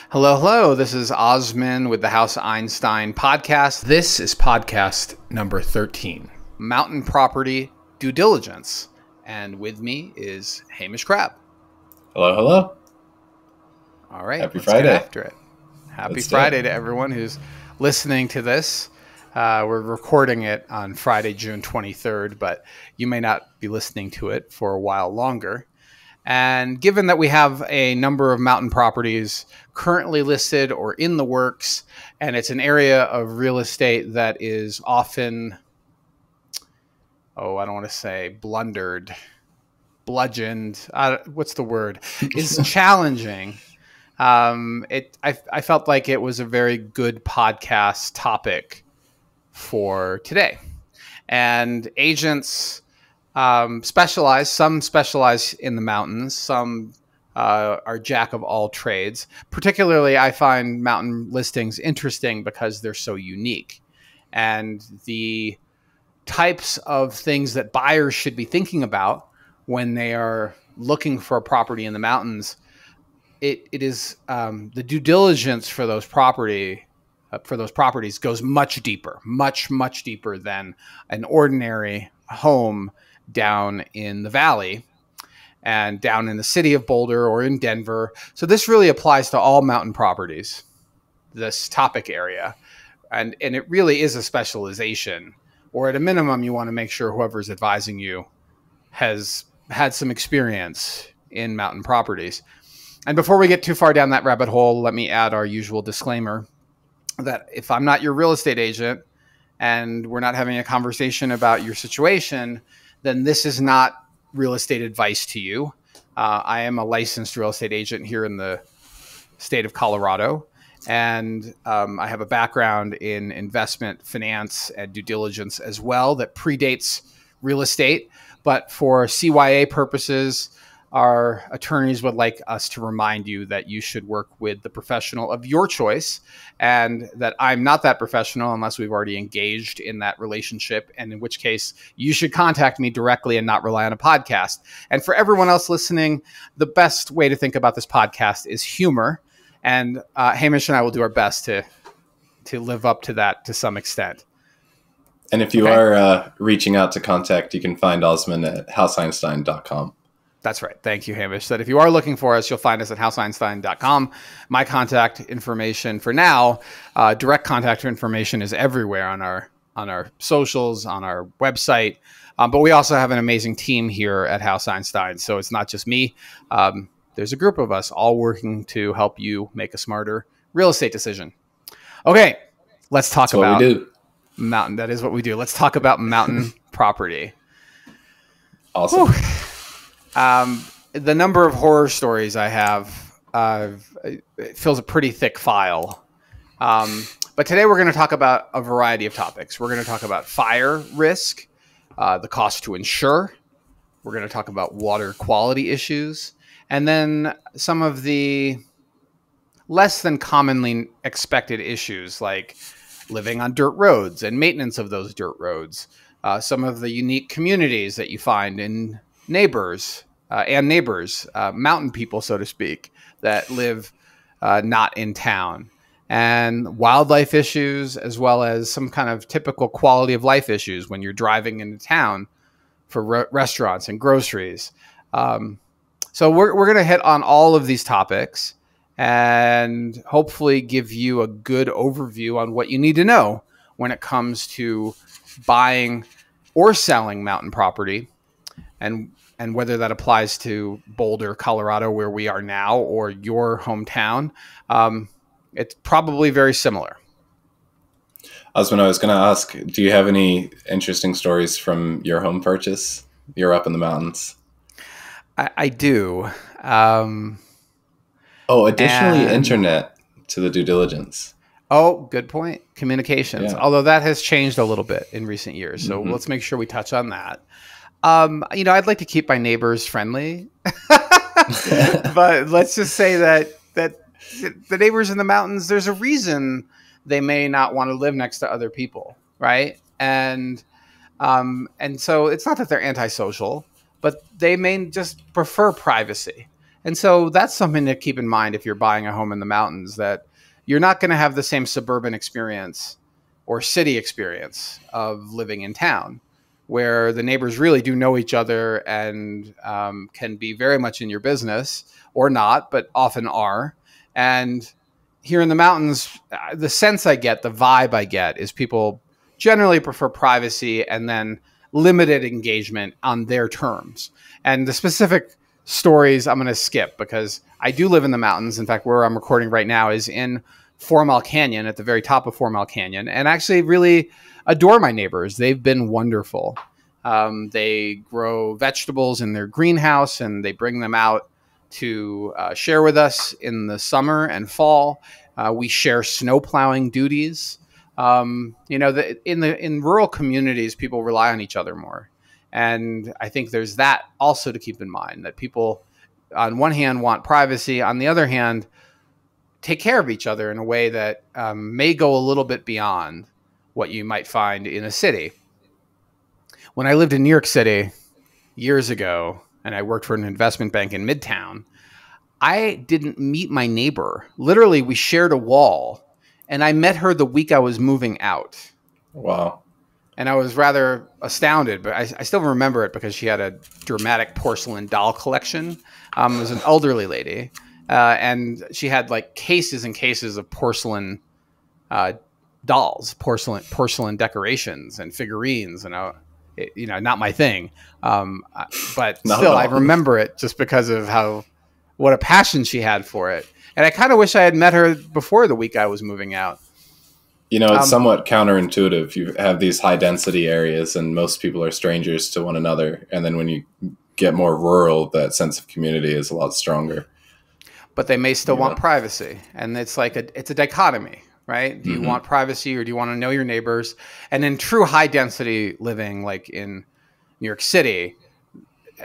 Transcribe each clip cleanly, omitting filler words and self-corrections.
Hello, hello. This is Osman with the House Einstein podcast. This is podcast number 13, Mountain Property Due Diligence. And with me is Hamish Crab. Hello, hello. All right. Happy let's Friday. Get after it. Happy Let's Friday to everyone who's listening to this. We're recording it on Friday, June 23rd, but you may not be listening to it for a while longer. And given that we have a number of mountain properties currently listed or in the works, and it's an area of real estate that is often, I don't want to say bludgeoned, what's the word, is challenging. I felt like it was a very good podcast topic for today. And agents specialize. Some specialize in the mountains. Some are jack of all trades. Particularly, I find mountain listings interesting because they're so unique. And the types of things that buyers should be thinking about when they are looking for a property in the mountains, it is the due diligence for those properties goes much deeper, much deeper than an ordinary home down in the valley and down in the city of Boulder or in Denver. So this really applies to all mountain properties, this topic area. And it really is a specialization, or at a minimum, you want to make sure whoever's advising you has had some experience in mountain properties. And before we get too far down that rabbit hole, let me add our usual disclaimer that if I'm not your real estate agent and we're not having a conversation about your situation, then this is not real estate advice to you. I am a licensed real estate agent here in the state of Colorado, and I have a background in investment, finance, and due diligence as well that predates real estate. But for CYA purposes, our attorneys would like us to remind you that you should work with the professional of your choice, and that I'm not that professional unless we've already engaged in that relationship, and in which case you should contact me directly and not rely on a podcast. And for everyone else listening, the best way to think about this podcast is humor, and Hamish and I will do our best to live up to that to some extent. And if you are reaching out to contact, you can find Osman at houseeinstein.com. That's right. Thank you, Hamish. That if you are looking for us, you'll find us at houseeinstein.com. My contact information for now, direct contact information is everywhere on our socials, on our website. But we also have an amazing team here at House Einstein. So it's not just me. There's a group of us all working to help you make a smarter real estate decision. Okay, let's talk about mountain. That is what we do. Let's talk about mountain property. Awesome. Whew. The number of horror stories I have it fills a pretty thick file. But today we're going to talk about a variety of topics. We're going to talk about fire risk, the cost to insure. We're going to talk about water quality issues, and then some of the less than commonly expected issues like living on dirt roads and maintenance of those dirt roads. Some of the unique communities that you find in neighbors, mountain people, so to speak, that live not in town, and wildlife issues, as well as some kind of typical quality of life issues when you're driving into town for restaurants and groceries. So we're going to hit on all of these topics and hopefully give you a good overview on what you need to know when it comes to buying or selling mountain property, and whether that applies to Boulder, Colorado, where we are now, or your hometown. It's probably very similar. Osman, I was going to ask, do you have any interesting stories from your home purchase? You're up in the mountains. I do. Additionally, internet to the due diligence. Oh, good point. Communications. Yeah. Although that has changed a little bit in recent years. So let's make sure we touch on that. I'd like to keep my neighbors friendly, but let's just say that the neighbors in the mountains, there's a reason they may not want to live next to other people, right? And so it's not that they're antisocial, but they may just prefer privacy. And so that's something to keep in mind if you're buying a home in the mountains, that you're not going to have the same suburban experience or city experience of living in town, where the neighbors really do know each other and can be very much in your business or not, but often are. And here in the mountains, the sense I get, the vibe I get is people generally prefer privacy and then limited engagement on their terms. And the specific stories I'm going to skip because I do live in the mountains. In fact, where I'm recording right now is in 4 Mile Canyon, at the very top of 4 Mile Canyon, and actually really adore my neighbors. They've been wonderful. They grow vegetables in their greenhouse and they bring them out to share with us in the summer and fall. We share snow plowing duties. In rural communities, people rely on each other more. And I think there's that also to keep in mind, that people on one hand want privacy, on the other hand, take care of each other in a way that may go a little bit beyond what you might find in a city. When I lived in New York City years ago, and I worked for an investment bank in Midtown, I didn't meet my neighbor. Literally, we shared a wall, and I met her the week I was moving out. Wow. And I was rather astounded, but I still remember it because she had a dramatic porcelain doll collection. It was an elderly lady, and she had like cases and cases of porcelain dolls, porcelain decorations and figurines, and not my thing. But still, I remember it just because of what a passion she had for it. And I kind of wish I had met her before the week I was moving out. It's somewhat counterintuitive. You have these high density areas and most people are strangers to one another. And then when you get more rural, that sense of community is a lot stronger. But they may still want privacy. And it's like it's a dichotomy, right? Do you want privacy or do you want to know your neighbors? And in true high density living, like in New York City,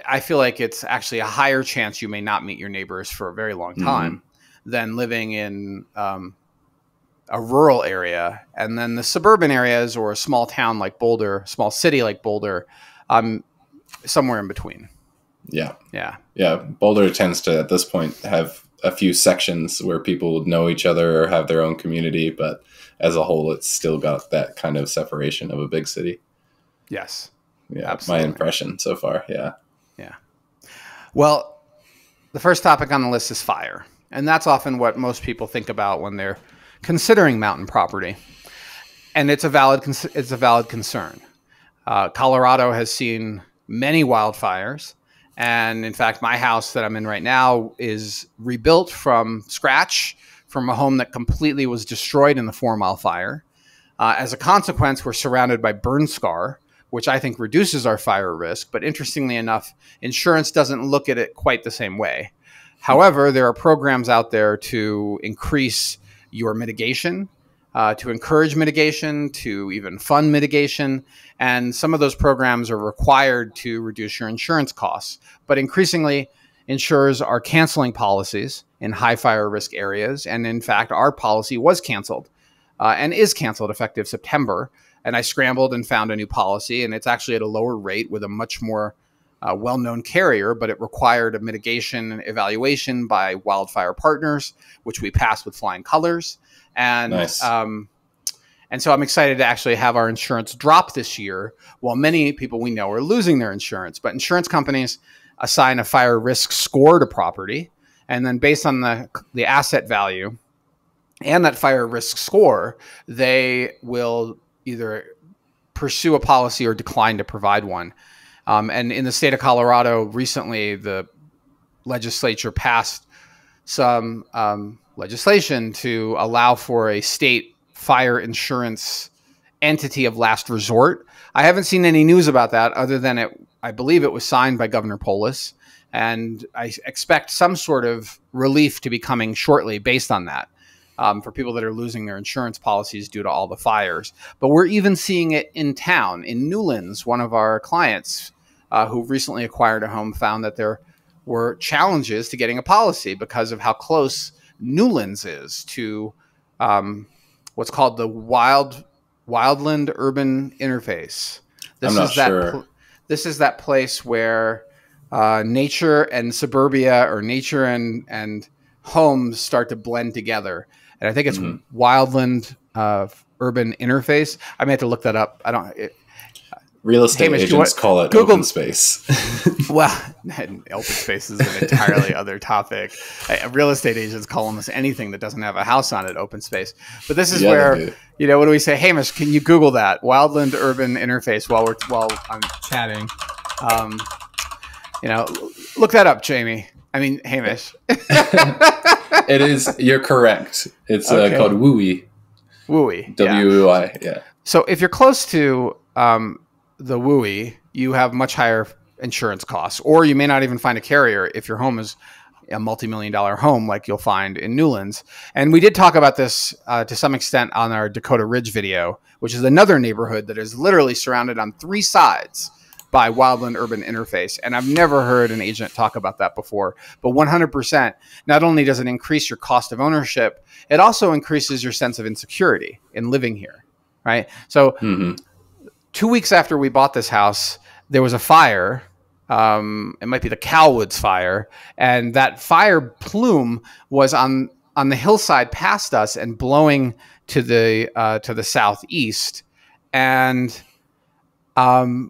I feel like it's actually a higher chance you may not meet your neighbors for a very long time than living in a rural area. And then the suburban areas or a small town like Boulder, small city like Boulder, somewhere in between. Yeah. Yeah. Yeah. Boulder tends to, at this point, have a few sections where people know each other or have their own community. But as a whole, it's still got that kind of separation of a big city. Yes. Yeah. Absolutely. My impression so far. Yeah. Yeah. Well, the first topic on the list is fire. And that's often what most people think about when they're considering mountain property. And it's a valid concern. Colorado has seen many wildfires. And in fact, my house that I'm in right now is rebuilt from scratch from a home that completely was destroyed in the 4 Mile fire. As a consequence, we're surrounded by burn scar, which I think reduces our fire risk. But interestingly enough, insurance doesn't look at it quite the same way. However, there are programs out there to increase your mitigation, to encourage mitigation, to even fund mitigation. And some of those programs are required to reduce your insurance costs. But increasingly, insurers are canceling policies in high fire risk areas. And in fact, our policy was canceled and is canceled effective September. And I scrambled and found a new policy, and it's actually at a lower rate with a much more well-known carrier, but it required a mitigation evaluation by wildfire partners, which we passed with flying colors. And nice. And so I'm excited to actually have our insurance drop this year, while many people we know are losing their insurance. But insurance companies assign a fire risk score to property, and then based on the asset value and that fire risk score, they will either pursue a policy or decline to provide one. And in the state of Colorado, recently, the legislature passed some legislation to allow for a state fire insurance entity of last resort. I haven't seen any news about that other than I believe it was signed by Governor Polis. And I expect some sort of relief to be coming shortly based on that. For people that are losing their insurance policies due to all the fires. But we're even seeing it in town. In Newlands, one of our clients who recently acquired a home found that there were challenges to getting a policy because of how close Newlands is to what's called the Wildland Urban Interface. I'm not sure. This is that place where nature and suburbia, or nature and homes start to blend together. And I think it's wildland urban interface. I may have to look that up. Real estate Hamish, agents call it Google, open space. Well, open space is an entirely other topic. Real estate agents call almost anything that doesn't have a house on it open space. But this is where, what do we say? Hamish, can you Google that? Wildland urban interface while I'm chatting. Look that up, Jamie. I mean, Hamish. It is. You're correct. It's called WUI. WUI. WUI. Yeah. So if you're close to the WUI, you have much higher insurance costs, or you may not even find a carrier if your home is a multi-million-dollar home like you'll find in Newlands. And we did talk about this to some extent on our Dakota Ridge video, which is another neighborhood that is literally surrounded on 3 sides by wildland urban interface. And I've never heard an agent talk about that before. But 100%, not only does it increase your cost of ownership, it also increases your sense of insecurity in living here, right? So 2 weeks after we bought this house, there was a fire. It might be the Calwoods fire. And that fire plume was on the hillside past us and blowing to the southeast. And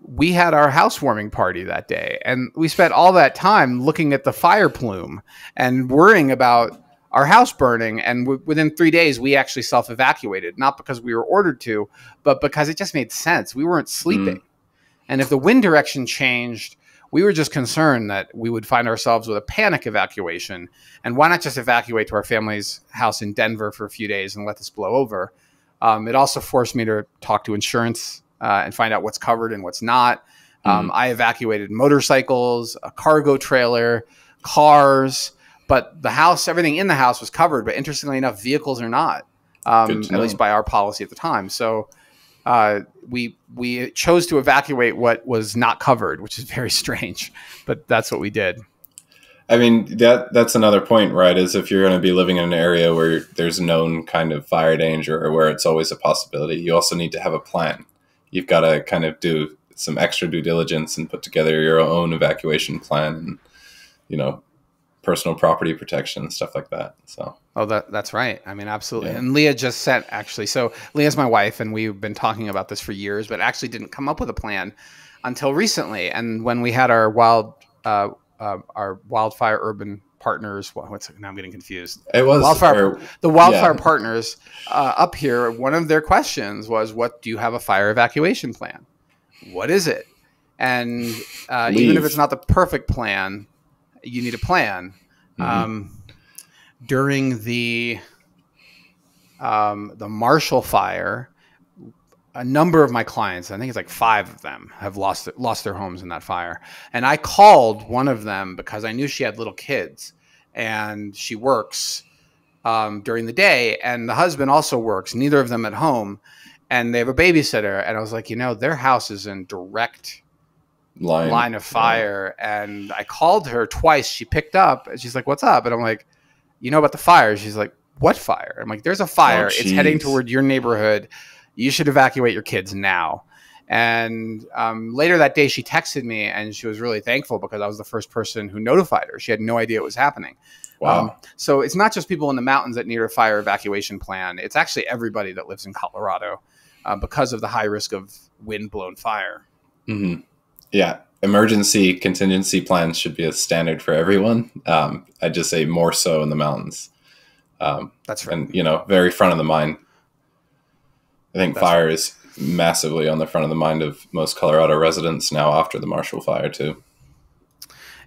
we had our housewarming party that day, and we spent all that time looking at the fire plume and worrying about our house burning. And within 3 days, we actually self-evacuated, not because we were ordered to, but because it just made sense. We weren't sleeping. And if the wind direction changed, we were just concerned that we would find ourselves with a panic evacuation. And why not just evacuate to our family's house in Denver for a few days and let this blow over? It also forced me to talk to insurance and find out what's covered and what's not. I evacuated motorcycles, a cargo trailer, cars, but the house, everything in the house was covered. But interestingly enough, vehicles are not, at least by our policy at the time. So we chose to evacuate what was not covered, which is very strange, but that's what we did. I mean, that's another point, right? Is if you're going to be living in an area where there's known kind of fire danger or where it's always a possibility, you also need to have a plan. You've got to kind of do some extra due diligence and put together your own evacuation plan and, personal property protection, stuff like that. So. Oh, that's right. I mean, absolutely. Yeah. And Leah just sent, actually. So Leah's my wife, and we've been talking about this for years, but actually didn't come up with a plan until recently. And when we had our wildfire urban partners, now I'm getting confused. It was the wildfire partners up here. One of their questions was, "What do you have a fire evacuation plan? What is it?" And even if it's not the perfect plan, you need a plan. During the Marshall fire, a number of my clients, I think it's like 5 of them, have lost their homes in that fire. And I called one of them because I knew she had little kids, and she works during the day, and the husband also works, neither of them at home, and they have a babysitter. And I was like, their house is in direct line of fire. Yeah. And I called her twice. She picked up, and she's like, "What's up?" And I'm like, "You know about the fire?" She's like, "What fire?" I'm like, "There's a fire. It's heading toward your neighborhood. You should evacuate your kids now." And later that day, she texted me, and she was really thankful because I was the first person who notified her. She had no idea it was happening. Wow. So it's not just people in the mountains that need a fire evacuation plan. It's actually everybody that lives in Colorado because of the high risk of wind-blown fire. Mm-hmm. Yeah. Emergency contingency plans should be a standard for everyone. I'd just say more so in the mountains. That's right. And, very front of the mind. I think fire is massively on the front of the mind of most Colorado residents now after the Marshall fire too.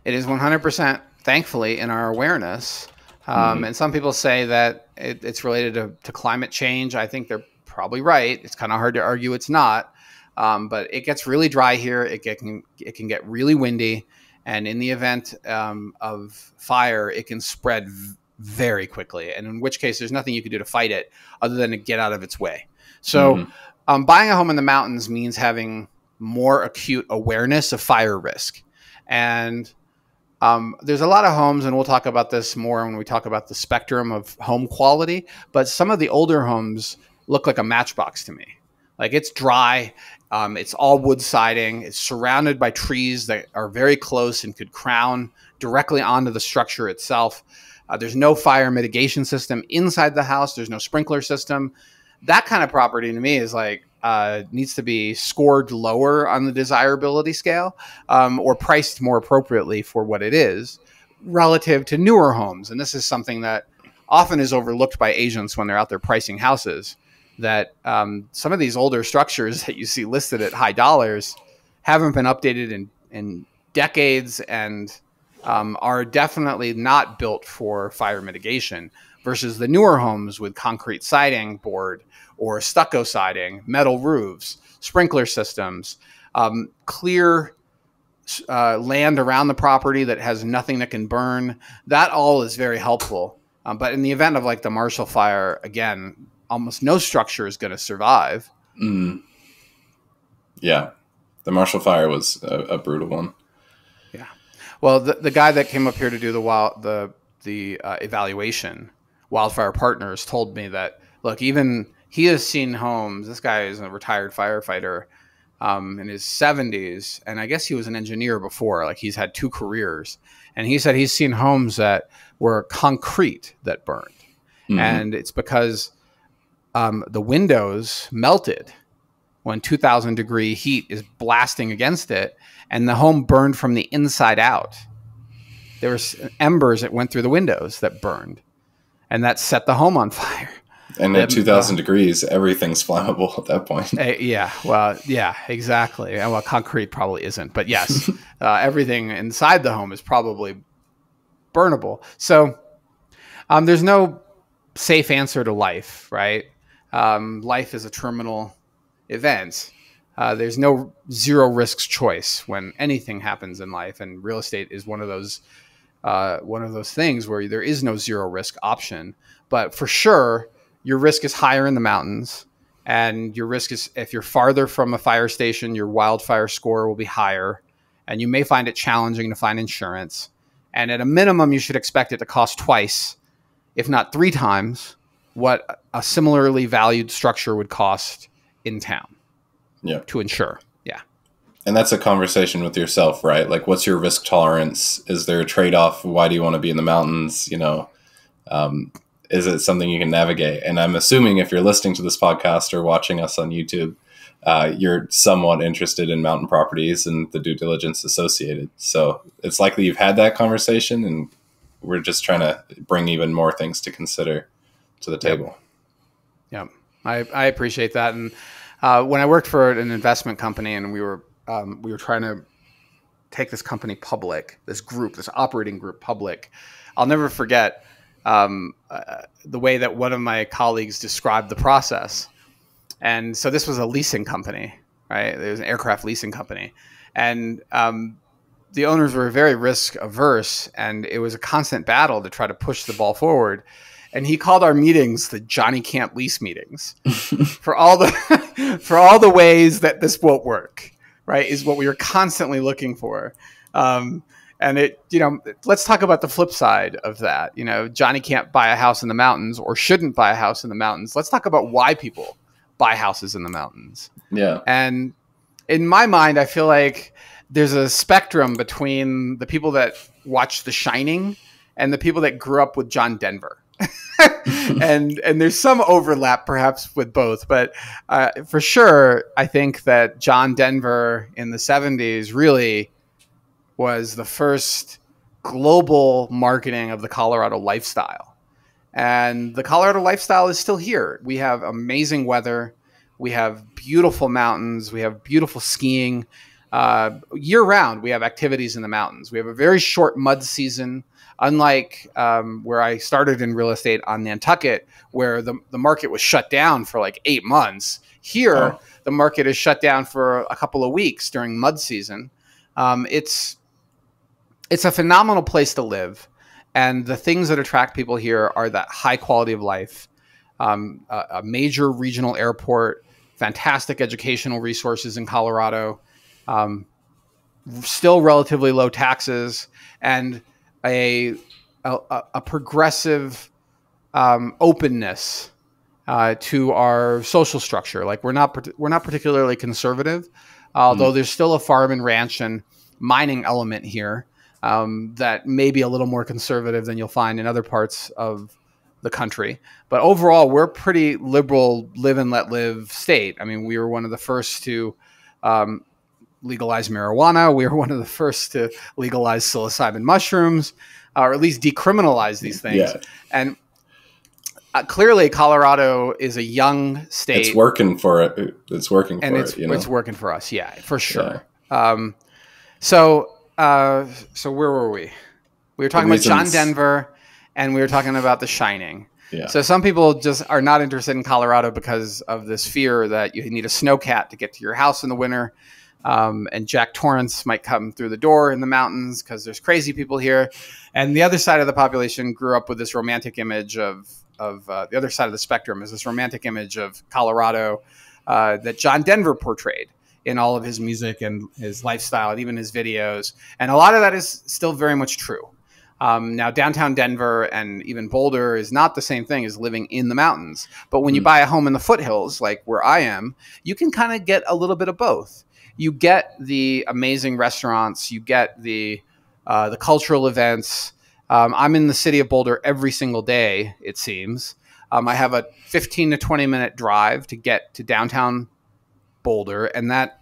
It is 100%, thankfully, in our awareness. And some people say that it's related to climate change. I think they're probably right. It's kind of hard to argue it's not. But it gets really dry here. It can get really windy. And in the event of fire, it can spread very quickly. And in which case, there's nothing you can do to fight it other than to get out of its way. So buying a home in the mountains means having more acute awareness of fire risk. And there's a lot of homes, and we'll talk about this more when we talk about the spectrum of home quality, but some of the older homes look like a matchbox to me. Like, it's dry. It's all wood siding. It's surrounded by trees that are very close and could crown directly onto the structure itself. There's no fire mitigation system inside the house. There's no sprinkler system. That kind of property to me is like needs to be scored lower on the desirability scale, or priced more appropriately for what it is relative to newer homes. And this is something that often is overlooked by agents when they're out there pricing houses, that some of these older structures that you see listed at high dollars haven't been updated in decades, and are definitely not built for fire mitigation, versus the newer homes with concrete siding board or stucco siding, metal roofs, sprinkler systems, clear land around the property that has nothing that can burn. That all is very helpful. But in the event of like the Marshall Fire, again, almost no structure is going to survive. Mm. Yeah. The Marshall Fire was a brutal one. Yeah. Well, the guy that came up here to do the evaluation, Wildfire Partners, told me that, look, even he has seen homes. This guy is a retired firefighter in his 70s. And I guess he was an engineer before. Like, he's had 2 careers. And he said he's seen homes that were concrete that burned. Mm-hmm. And it's because the windows melted when 2,000 degree heat is blasting against it, and the home burned from the inside out. There were embers that went through the windows that burned, and that set the home on fire. And at 2,000 degrees, everything's flammable at that point. Yeah, well, yeah, exactly. Well, concrete probably isn't, but yes, everything inside the home is probably burnable. So there's no safe answer to life, right? Life is a terminal event. There's no zero risks choice when anything happens in life, and real estate is one of those things where there is no zero risk option. But for sure, your risk is higher in the mountains, and your risk is, if you're farther from a fire station, your wildfire score will be higher, and you may find it challenging to find insurance. And at a minimum, you should expect it to cost twice, if not 3 times, what a similarly valued structure would cost in town. Yeah. To insure. Yeah. And that's a conversation with yourself, right? Like, what's your risk tolerance? Is there a trade-off? Why do you want to be in the mountains? You know, is it something you can navigate? And I'm assuming if you're listening to this podcast or watching us on YouTube, you're somewhat interested in mountain properties and the due diligence associated. So it's likely you've had that conversation, and we're just trying to bring even more things to consider to the table. Yeah. I appreciate that. And when I worked for an investment company, and we were trying to take this company public, this operating group public, I'll never forget the way that one of my colleagues described the process. And so this was a leasing company, right? It was an aircraft leasing company. And the owners were very risk averse, and it was a constant battle to try to push the ball forward. And he called our meetings the Johnny Can't Lease meetings for all the ways that this won't work, right? Is what we were constantly looking for. And let's talk about the flip side of that. You know, Johnny can't buy a house in the mountains, or shouldn't buy a house in the mountains. Let's talk about why people buy houses in the mountains. Yeah. And in my mind, I feel like there's a spectrum between the people that watch The Shining and the people that grew up with John Denver. and there's some overlap perhaps with both, but for sure, I think that John Denver in the 70s really was the first global marketing of the Colorado lifestyle. And the Colorado lifestyle is still here. We have amazing weather. We have beautiful mountains. We have beautiful skiing. Year round, we have activities in the mountains. We have a very short mud season. Unlike where I started in real estate on Nantucket, where the market was shut down for like 8 months. Here, the market is shut down for a couple of weeks during mud season. It's a phenomenal place to live. And the things that attract people here are that high quality of life, a major regional airport, fantastic educational resources in Colorado, still relatively low taxes, and a progressive openness to our social structure. Like we're not particularly conservative, although there's still a farm and ranch and mining element here that may be a little more conservative than you'll find in other parts of the country. But overall, we're pretty liberal, live and let live state. I mean, we were one of the first to legalize marijuana. We were one of the first to legalize psilocybin mushrooms, or at least decriminalize these things. Yeah. And clearly, Colorado is a young state. It's working for it. It's working for it. You know? It's working for us. Yeah, for sure. Yeah. So where were we? We were talking about John Denver, and we were talking about The Shining. Yeah. So some people just are not interested in Colorado because of this fear that you need a snowcat to get to your house in the winter. And Jack Torrance might come through the door in the mountains because there's crazy people here. And the other side of the population grew up with this romantic image of the other side of the spectrum is this romantic image of Colorado that John Denver portrayed in all of his music and his lifestyle and even his videos. And a lot of that is still very much true. Now, downtown Denver and even Boulder is not the same thing as living in the mountains. But when you buy a home in the foothills, like where I am, you can kind of get a little bit of both. You get the amazing restaurants, you get the cultural events. I'm in the city of Boulder every single day, it seems. I have a 15 to 20 minute drive to get to downtown Boulder, and that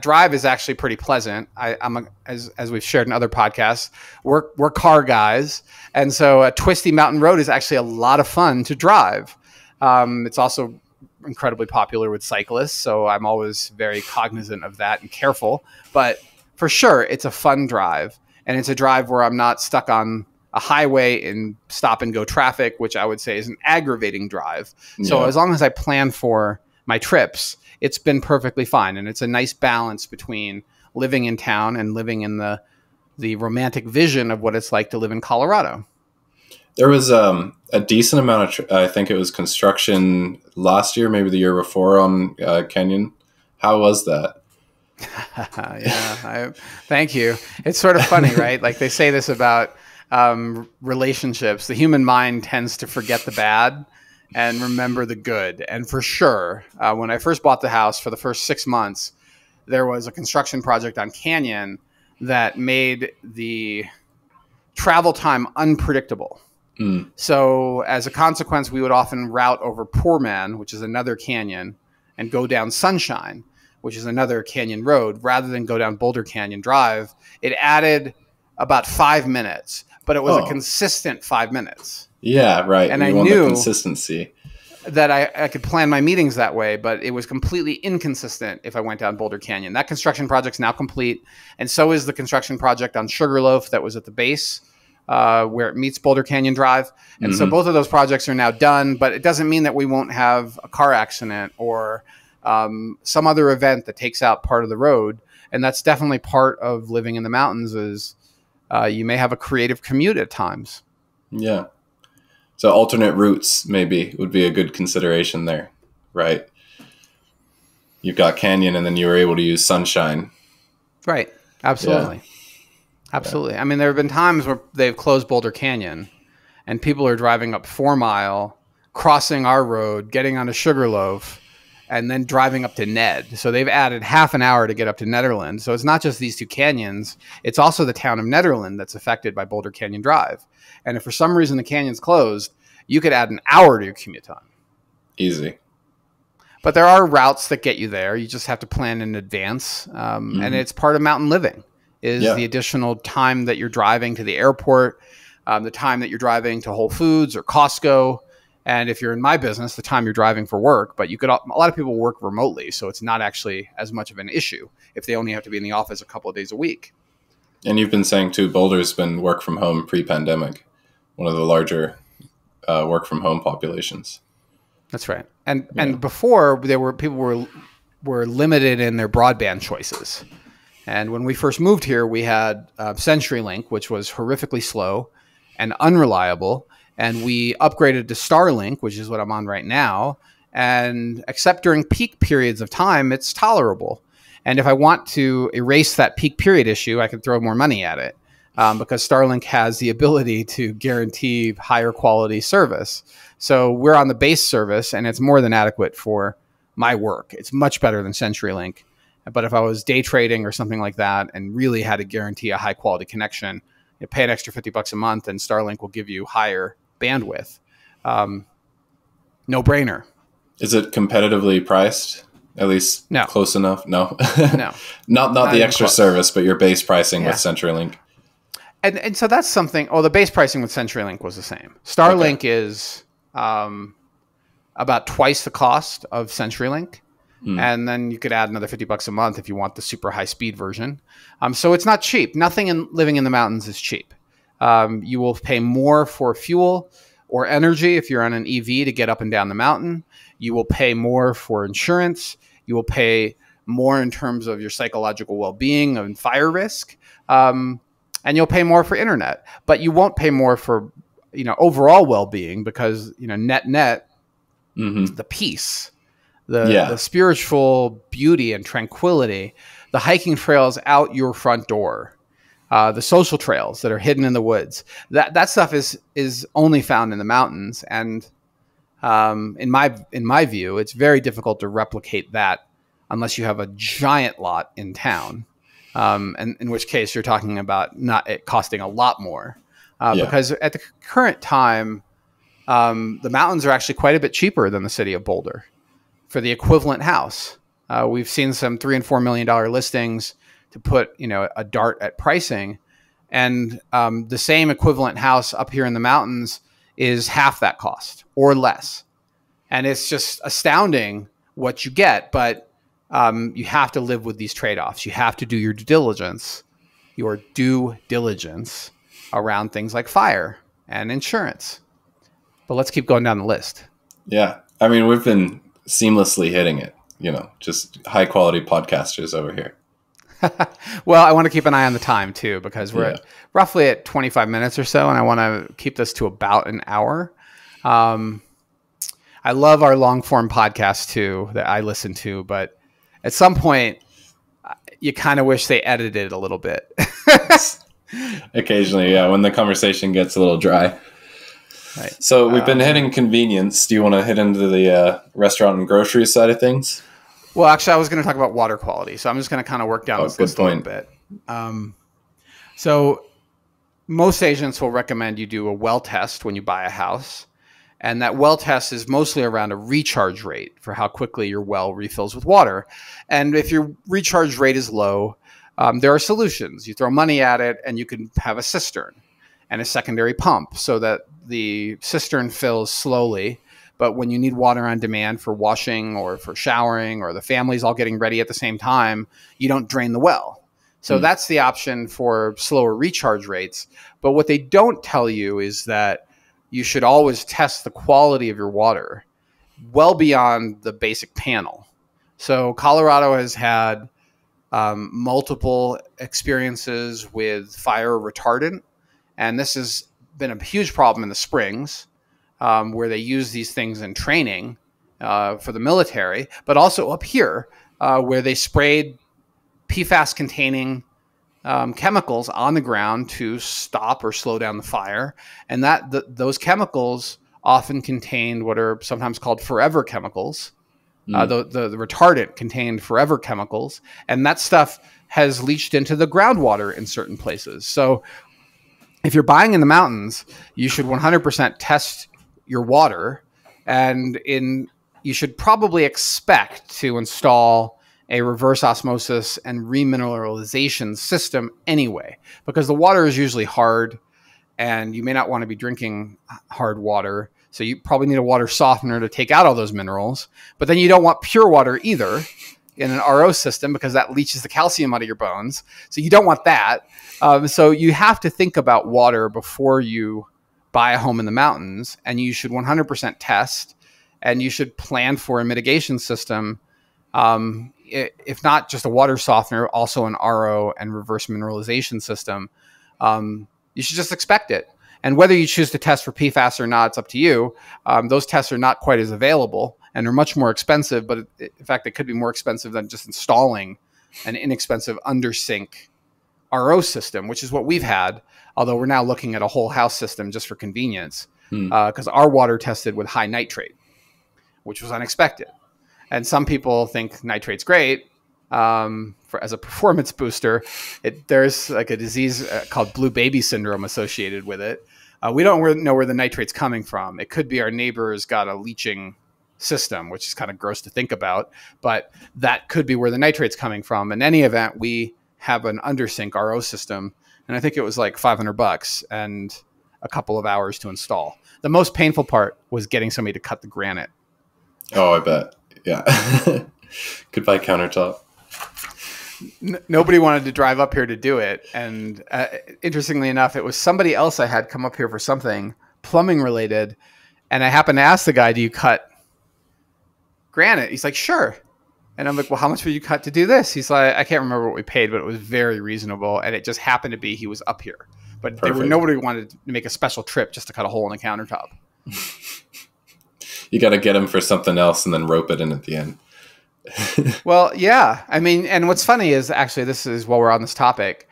drive is actually pretty pleasant. As we've shared in other podcasts, we're car guys, and so a twisty mountain road is actually a lot of fun to drive. It's also incredibly popular with cyclists, so I'm always very cognizant of that and careful. But for sure, it's a fun drive, and it's a drive where I'm not stuck on a highway in stop and go traffic, which I would say is an aggravating drive. Yeah. So as long as I plan for my trips, it's been perfectly fine, and it's a nice balance between living in town and living in the romantic vision of what it's like to live in Colorado. There was a decent amount of, I think it was construction last year, maybe the year before on Canyon. How was that? Yeah, thank you. It's sort of funny, right? Like they say this about relationships. The human mind tends to forget the bad and remember the good. And for sure, when I first bought the house, for the first 6 months, there was a construction project on Canyon that made the travel time unpredictable. So as a consequence, we would often route over Poor Man, which is another canyon, and go down Sunshine, which is another canyon road, rather than go down Boulder Canyon Drive. It added about 5 minutes, but it was a consistent 5 minutes. Yeah, right. And I knew the consistency that I could plan my meetings that way, but it was completely inconsistent if I went down Boulder Canyon. That construction project's now complete, and so is the construction project on Sugarloaf that was at the base where it meets Boulder Canyon Drive. And so both of those projects are now done, but it doesn't mean that we won't have a car accident or some other event that takes out part of the road. And that's definitely part of living in the mountains is you may have a creative commute at times. Yeah. So alternate routes maybe would be a good consideration there, right? You've got Canyon and then you were able to use Sunshine. Right. Absolutely. Yeah. Absolutely. I mean, there have been times where they've closed Boulder Canyon and people are driving up 4 Mile, crossing our road, getting onto Sugarloaf, and then driving up to Ned. So they've added half an hour to get up to Nederland. So it's not just these two canyons. It's also the town of Nederland that's affected by Boulder Canyon Drive. And if for some reason the canyon's closed, you could add an hour to your commute time. Easy. But there are routes that get you there. You just have to plan in advance. And it's part of mountain living. Is the additional time that you're driving to the airport, the time that you're driving to Whole Foods or Costco. And if you're in my business, the time you're driving for work. But a lot of people work remotely, so it's not actually as much of an issue if they only have to be in the office a couple of days a week. And you've been saying, too, Boulder's been work from home pre-pandemic, one of the larger work from home populations. That's right. And before, people were limited in their broadband choices. And when we first moved here, we had CenturyLink, which was horrifically slow and unreliable. And we upgraded to Starlink, which is what I'm on right now. And except during peak periods of time, it's tolerable. And if I want to erase that peak period issue, I can throw more money at it. because Starlink has the ability to guarantee higher quality service. So we're on the base service, and it's more than adequate for my work. It's much better than CenturyLink. But if I was day trading or something like that and really had to guarantee a high quality connection, you pay an extra $50 a month, and Starlink will give you higher bandwidth. No brainer. Is it competitively priced? At least No. Close enough? No. No. not the extra close. service, but your base pricing with CenturyLink. And so that's something. Oh, the base pricing with CenturyLink was the same. Starlink is about twice the cost of CenturyLink. And then you could add another $50 a month if you want the super high speed version. So it's not cheap. Nothing living in the mountains is cheap. You will pay more for fuel or energy if you're on an EV to get up and down the mountain. You will pay more for insurance. You will pay more in terms of your psychological well-being and fire risk. And you'll pay more for internet. But you won't pay more for overall well-being because net the peace. The spiritual beauty and tranquility, the hiking trails out your front door, the social trails that are hidden in the woods. That stuff is only found in the mountains, and in my view, it's very difficult to replicate that unless you have a giant lot in town, and in which case you're talking about it costing a lot more, because at the current time, the mountains are actually quite a bit cheaper than the city of Boulder. For the equivalent house, we've seen some $3 and $4 million listings to put a dart at pricing, and the same equivalent house up here in the mountains is half that cost or less, and it's just astounding what you get. But you have to live with these trade-offs. You have to do your due diligence around things like fire and insurance. But let's keep going down the list. Yeah, I mean we've been seamlessly hitting it, just high quality podcasters over here. Well, I want to keep an eye on the time too, because we're roughly at 25 minutes or so, and I want to keep this to about an hour. I love our long form podcast too that I listen to, but at some point you kind of wish they edited it a little bit. Occasionally, when the conversation gets a little dry. Right. So we've been hitting convenience. Do you want to hit into the restaurant and grocery side of things? Well, actually, I was going to talk about water quality. So I'm just going to kind of work down this list a little bit. So most agents will recommend you do a well test when you buy a house. And that well test is mostly around a recharge rate for how quickly your well refills with water. And if your recharge rate is low, there are solutions. You throw money at it and you can have a cistern and a secondary pump so that the cistern fills slowly. But when you need water on demand for washing or for showering or the family's all getting ready at the same time, you don't drain the well. So that's the option for slower recharge rates. But what they don't tell you is that you should always test the quality of your water well beyond the basic panel. So Colorado has had multiple experiences with fire retardant. And this has been a huge problem in the springs, where they use these things in training for the military, but also up here where they sprayed PFAS-containing chemicals on the ground to stop or slow down the fire. And those chemicals often contained what are sometimes called forever chemicals. The retardant contained forever chemicals, and that stuff has leached into the groundwater in certain places. So if you're buying in the mountains, you should 100% test your water, and you should probably expect to install a reverse osmosis and remineralization system anyway, because the water is usually hard, and you may not want to be drinking hard water. So you probably need a water softener to take out all those minerals, but then you don't want pure water either in an RO system because that leaches the calcium out of your bones. So you don't want that. So you have to think about water before you buy a home in the mountains, and you should 100% test, and you should plan for a mitigation system. If not just a water softener, also an RO and reverse mineralization system. You should just expect it. And whether you choose to test for PFAS or not, it's up to you. Those tests are not quite as available and are much more expensive, but in fact, it could be more expensive than just installing an inexpensive under-sink RO system, which is what we've had, although we're now looking at a whole house system just for convenience, because our water tested with high nitrate, which was unexpected. And some people think nitrate's great as a performance booster. There's like a disease called blue baby syndrome associated with it. We don't know where the nitrate's coming from. It could be our neighbor's got a leaching system, which is kind of gross to think about, but that could be where the nitrate's coming from. In any event, we have an undersink RO system, and I think it was like $500 and a couple of hours to install. The most painful part was getting somebody to cut the granite. Oh, I bet. Yeah. Goodbye countertop. Nobody wanted to drive up here to do it. And interestingly enough, it was somebody else I had come up here for something plumbing related. And I happened to ask the guy, do you cut granite? He's like, sure. And I'm like, well, how much would you cut to do this? He's like, I can't remember what we paid, but it was very reasonable. And it just happened to be he was up here. But nobody wanted to make a special trip just to cut a hole in a countertop. You got to get him for something else and then rope it in at the end. Well, yeah. I mean, and what's funny is actually, this is while we're on this topic,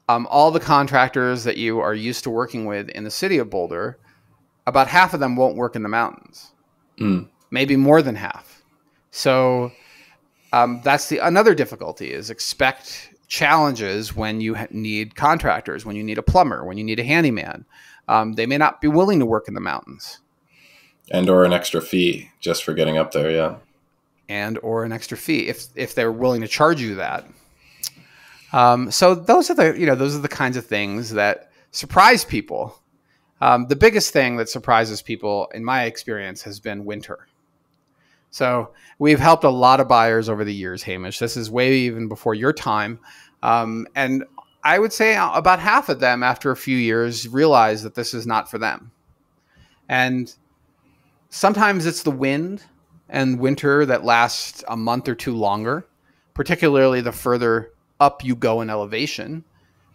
all the contractors that you are used to working with in the city of Boulder, about half of them won't work in the mountains. Maybe more than half. So that's another difficulty is expect challenges when you need contractors, when you need a plumber, when you need a handyman. They may not be willing to work in the mountains. And or an extra fee just for getting up there, yeah. And or an extra fee if they're willing to charge you that. So those are the kinds of things that surprise people. The biggest thing that surprises people, in my experience, has been winter. So we've helped a lot of buyers over the years, Hamish. This is way even before your time. And I would say about half of them, after a few years, realize that this is not for them. And sometimes it's the wind and winter that lasts a month or two longer, particularly the further up you go in elevation.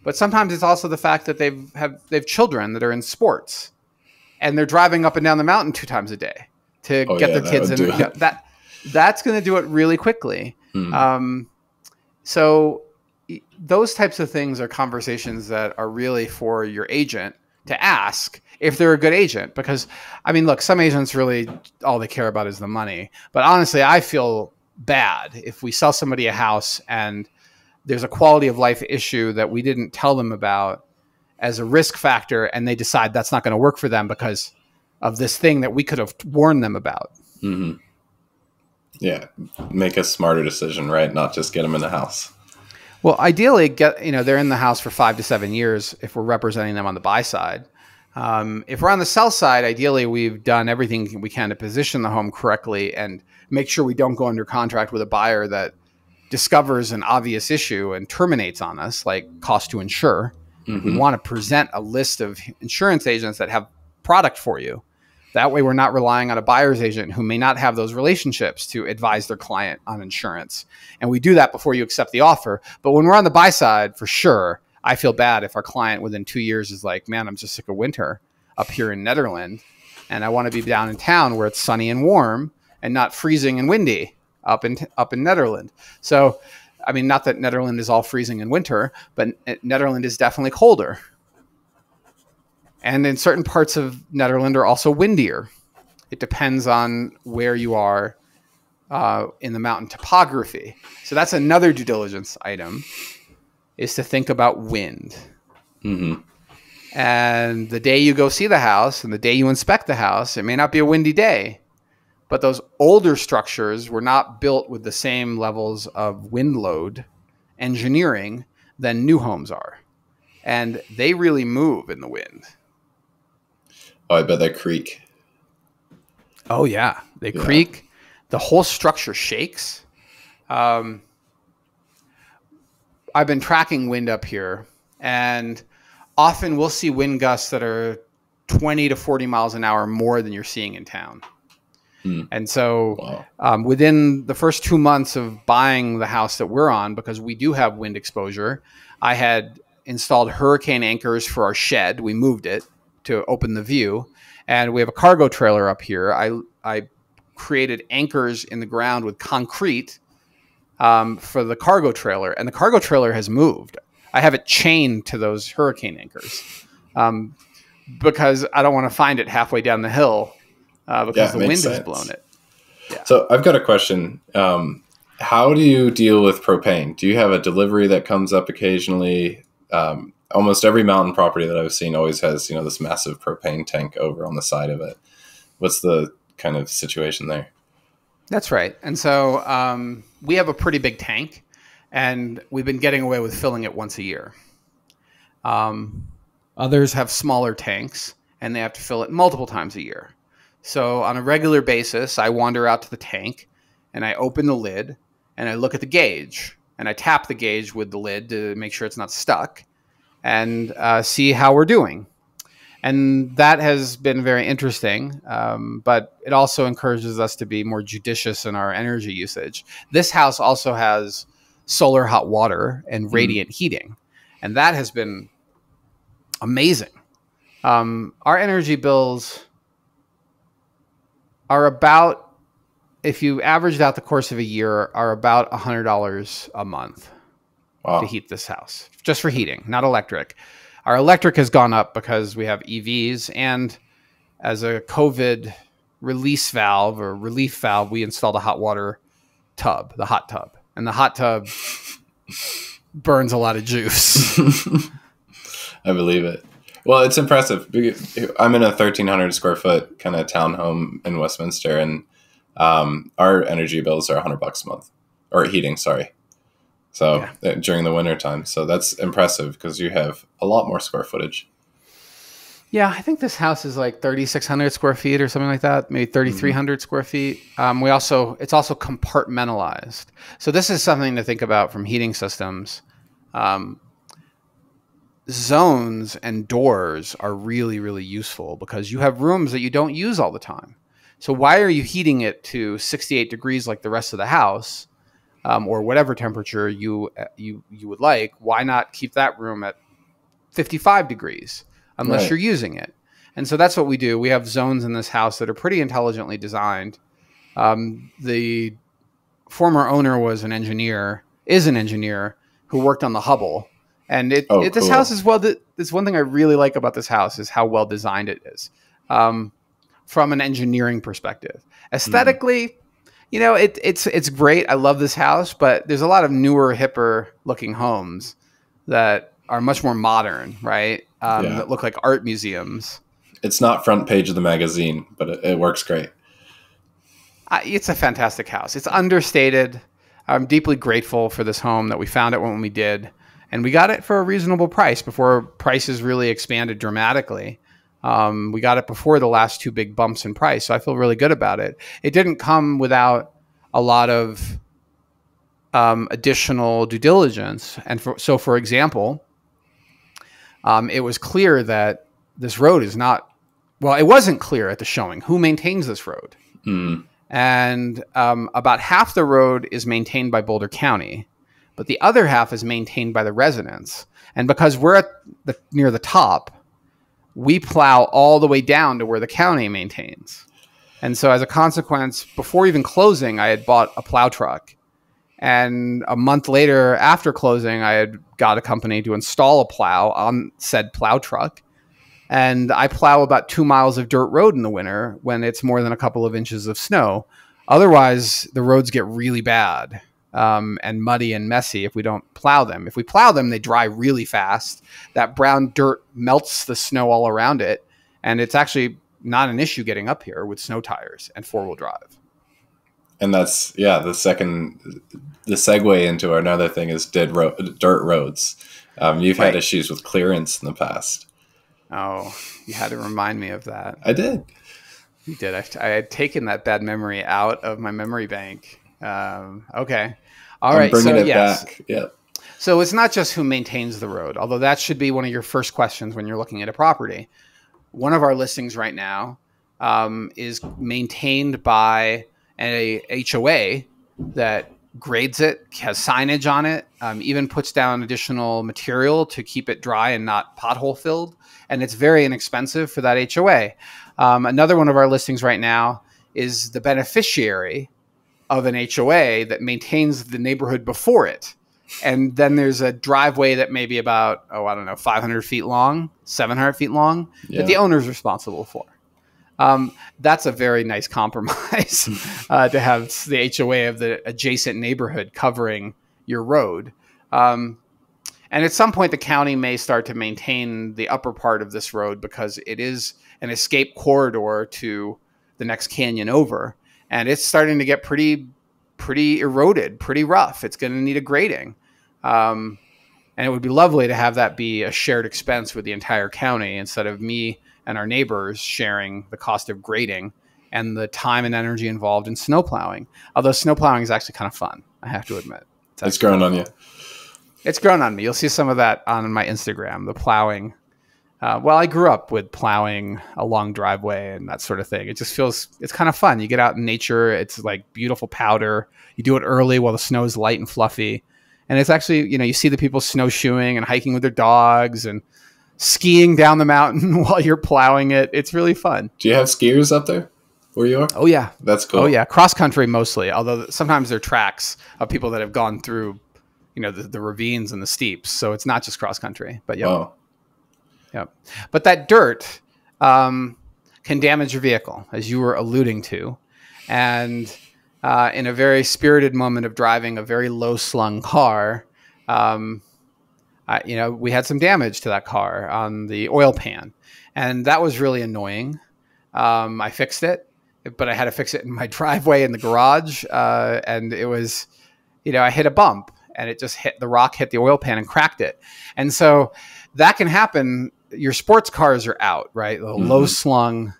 But sometimes it's also the fact that they've children that are in sports, and they're driving up and down the mountain 2 times a day to get their kids in. That's going to do it really quickly. So those types of things are conversations that are really for your agent to ask if they're a good agent. Because, I mean, look, some agents really, all they care about is the money. But honestly, I feel bad if we sell somebody a house and there's a quality of life issue that we didn't tell them about as a risk factor, and they decide that's not going to work for them because of this thing that we could have warned them about. Yeah. Make a smarter decision, right? Not just get them in the house. Well, ideally, they're in the house for 5 to 7 years if we're representing them on the buy side. If we're on the sell side, ideally, we've done everything we can to position the home correctly and make sure we don't go under contract with a buyer that discovers an obvious issue and terminates on us, like cost to insure. We want to present a list of insurance agents that have product for you. That way, we're not relying on a buyer's agent who may not have those relationships to advise their client on insurance. And we do that before you accept the offer. But when we're on the buy side, for sure, I feel bad if our client within 2 years is like, man, I'm just sick of winter up here in Netherlands, and I want to be down in town where it's sunny and warm and not freezing and windy up in Netherlands. So, I mean, not that Netherlands is all freezing in winter, but Netherlands is definitely colder. And in certain parts of Netherlands are also windier. It depends on where you are in the mountain topography. So that's another due diligence item, is to think about wind. And the day you go see the house and the day you inspect the house, it may not be a windy day, but those older structures were not built with the same levels of wind load engineering than new homes are. And they really move in the wind. Oh, I bet they creak. Oh, yeah. They creak. The whole structure shakes. I've been tracking wind up here, and often we'll see wind gusts that are 20 to 40 miles an hour more than you're seeing in town. And so within the first 2 months of buying the house that we're on, because we do have wind exposure, I had installed hurricane anchors for our shed. We moved it to open the view. And we have a cargo trailer up here. I created anchors in the ground with concrete for the cargo trailer. And the cargo trailer has moved. I have it chained to those hurricane anchors, because I don't want to find it halfway down the hill, because the wind has blown it. Yeah. So I've got a question. How do you deal with propane? Do you have a delivery that comes up occasionally? Almost every mountain property that I've seen always has, this massive propane tank over on the side of it. What's the kind of situation there? That's right. And so we have a pretty big tank, and we've been getting away with filling it once a year. Others have smaller tanks, and they have to fill it multiple times a year. So on a regular basis, I wander out to the tank, and I open the lid, and I look at the gauge, and I tap the gauge with the lid to make sure it's not stuck, and see how we're doing. And that has been very interesting, but it also encourages us to be more judicious in our energy usage. This house also has solar hot water and radiant heating, and that has been amazing. Our energy bills are about, if you averaged out the course of a year, are about $100 a month. Wow. To heat this house, just for heating, not electric. Our electric has gone up because we have EVs, and as a COVID release valve or relief valve, we installed a hot water tub, the hot tub, and the hot tub burns a lot of juice. I believe it. Well, it's impressive. I'm in a 1,300 square foot kind of townhome in Westminster, and our energy bills are $100 a month, or heating, sorry. So during the winter time. So that's impressive because you have a lot more square footage. Yeah, I think this house is like 3,600 square feet or something like that, maybe 3,300 square feet. It's also compartmentalized. So this is something to think about from heating systems. Zones and doors are really, really useful because you have rooms that you don't use all the time. So why are you heating it to 68 degrees like the rest of the house? Or whatever temperature you would like, why not keep that room at 55 degrees unless you're using it? And so that's what we do. We have zones in this house that are pretty intelligently designed. The former owner is an engineer who worked on the Hubble. And this house is this one thing I really like about this house is how well designed it is from an engineering perspective. Aesthetically, it's great. I love this house, but there's a lot of newer, hipper looking homes that are much more modern, right? That look like art museums. It's not front page of the magazine, but it works great. It's a fantastic house. It's understated. I'm deeply grateful for this home that we found it when we did. And we got it for a reasonable price before prices really expanded dramatically. We got it before the last two big bumps in price, so I feel really good about it. It didn't come without a lot of additional due diligence. And so, for example, it was clear that this road is not, well, it wasn't clear at the showing who maintains this road. And about half the road is maintained by Boulder County, but the other half is maintained by the residents. And because we're near the top, we plow all the way down to where the county maintains. And so as a consequence, before even closing, I had bought a plow truck. And a month later, after closing, I had got a company to install a plow on said plow truck. And I plow about 2 miles of dirt road in the winter when it's more than a couple of inches of snow. Otherwise, the roads get really bad and muddy and messy if we don't plow them. If we plow them, they dry really fast. That brown dirt melts the snow all around it. And it's actually not an issue getting up here with snow tires and four-wheel drive. And that's, the segue into another thing is dirt roads. You've had issues with clearance in the past. Oh, you had to remind me of that. I did. You did. I had taken that bad memory out of my memory bank. Okay. All right. Bringing it back. Yeah. So it's not just who maintains the road, although that should be one of your first questions when you're looking at a property. One of our listings right now is maintained by a HOA that grades it, has signage on it, even puts down additional material to keep it dry and not pothole filled. And it's very inexpensive for that HOA. Another one of our listings right now is the beneficiary of an HOA that maintains the neighborhood before it. And then there's a driveway that may be about, I don't know, 500 feet long, 700 feet long, that the owner's responsible for. That's a very nice compromise to have the HOA of the adjacent neighborhood covering your road. And at some point, the county may start to maintain the upper part of this road because it is an escape corridor to the next canyon over. And it's starting to get pretty eroded, pretty rough. It's going to need a grading. And it would be lovely to have that be a shared expense with the entire county instead of me and our neighbors sharing the cost of grading and the time and energy involved in snow plowing. Although snow plowing is actually kind of fun, I have to admit. It's grown on you. It's grown on me. You'll see some of that on my Instagram, the plowing. Well, I grew up with plowing a long driveway and that sort of thing. It just feels, it's kind of fun. You get out in nature. It's like beautiful powder. You do it early while the snow is light and fluffy. And it's actually, you see the people snowshoeing and hiking with their dogs and skiing down the mountain while you're plowing it. It's really fun. Do you have skiers up there where you are? Oh, yeah. That's cool. Oh, yeah. Cross country mostly, although sometimes there are tracks of people that have gone through, the ravines and the steeps. So it's not just cross country, but yeah. Wow. Yep. But that dirt can damage your vehicle, as you were alluding to. And in a very spirited moment of driving a very low-slung car, we had some damage to that car on the oil pan. And that was really annoying. I fixed it, but I had to fix it in my driveway in the garage. And it was, I hit a bump. And it just the rock hit the oil pan and cracked it. And so that can happen. Your sports cars are out, right? The low slung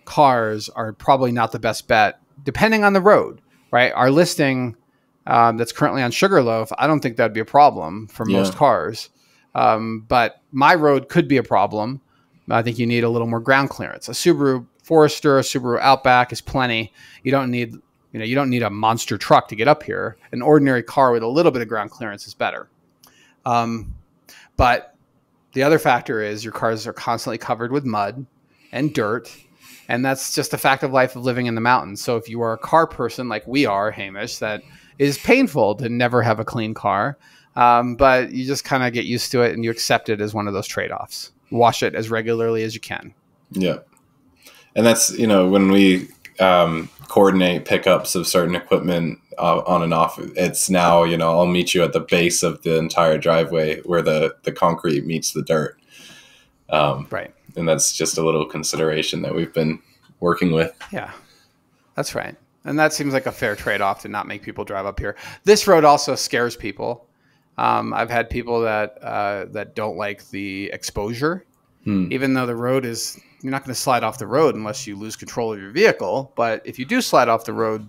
cars are probably not the best bet, depending on the road, right? Our listing that's currently on Sugarloaf, I don't think that'd be a problem for most cars. But my road could be a problem. I think you need a little more ground clearance. A Subaru Forester, a Subaru Outback is plenty. You don't need a monster truck to get up here. An ordinary car with a little bit of ground clearance is better. But the other factor is your cars are constantly covered with mud and dirt. And that's just a fact of life of living in the mountains. So if you are a car person like we are, Hamish, that is painful to never have a clean car. But you just kind of get used to it and you accept it as one of those trade-offs. Wash it as regularly as you can. Yeah. And that's, when we coordinate pickups of certain equipment on and off, it's now, I'll meet you at the base of the entire driveway where the concrete meets the dirt. Right. And that's just a little consideration that we've been working with. Yeah, that's right. And that seems like a fair trade-off to not make people drive up here. This road also scares people. I've had people that don't like the exposure, even though the road is, you're not going to slide off the road unless you lose control of your vehicle. But if you do slide off the road,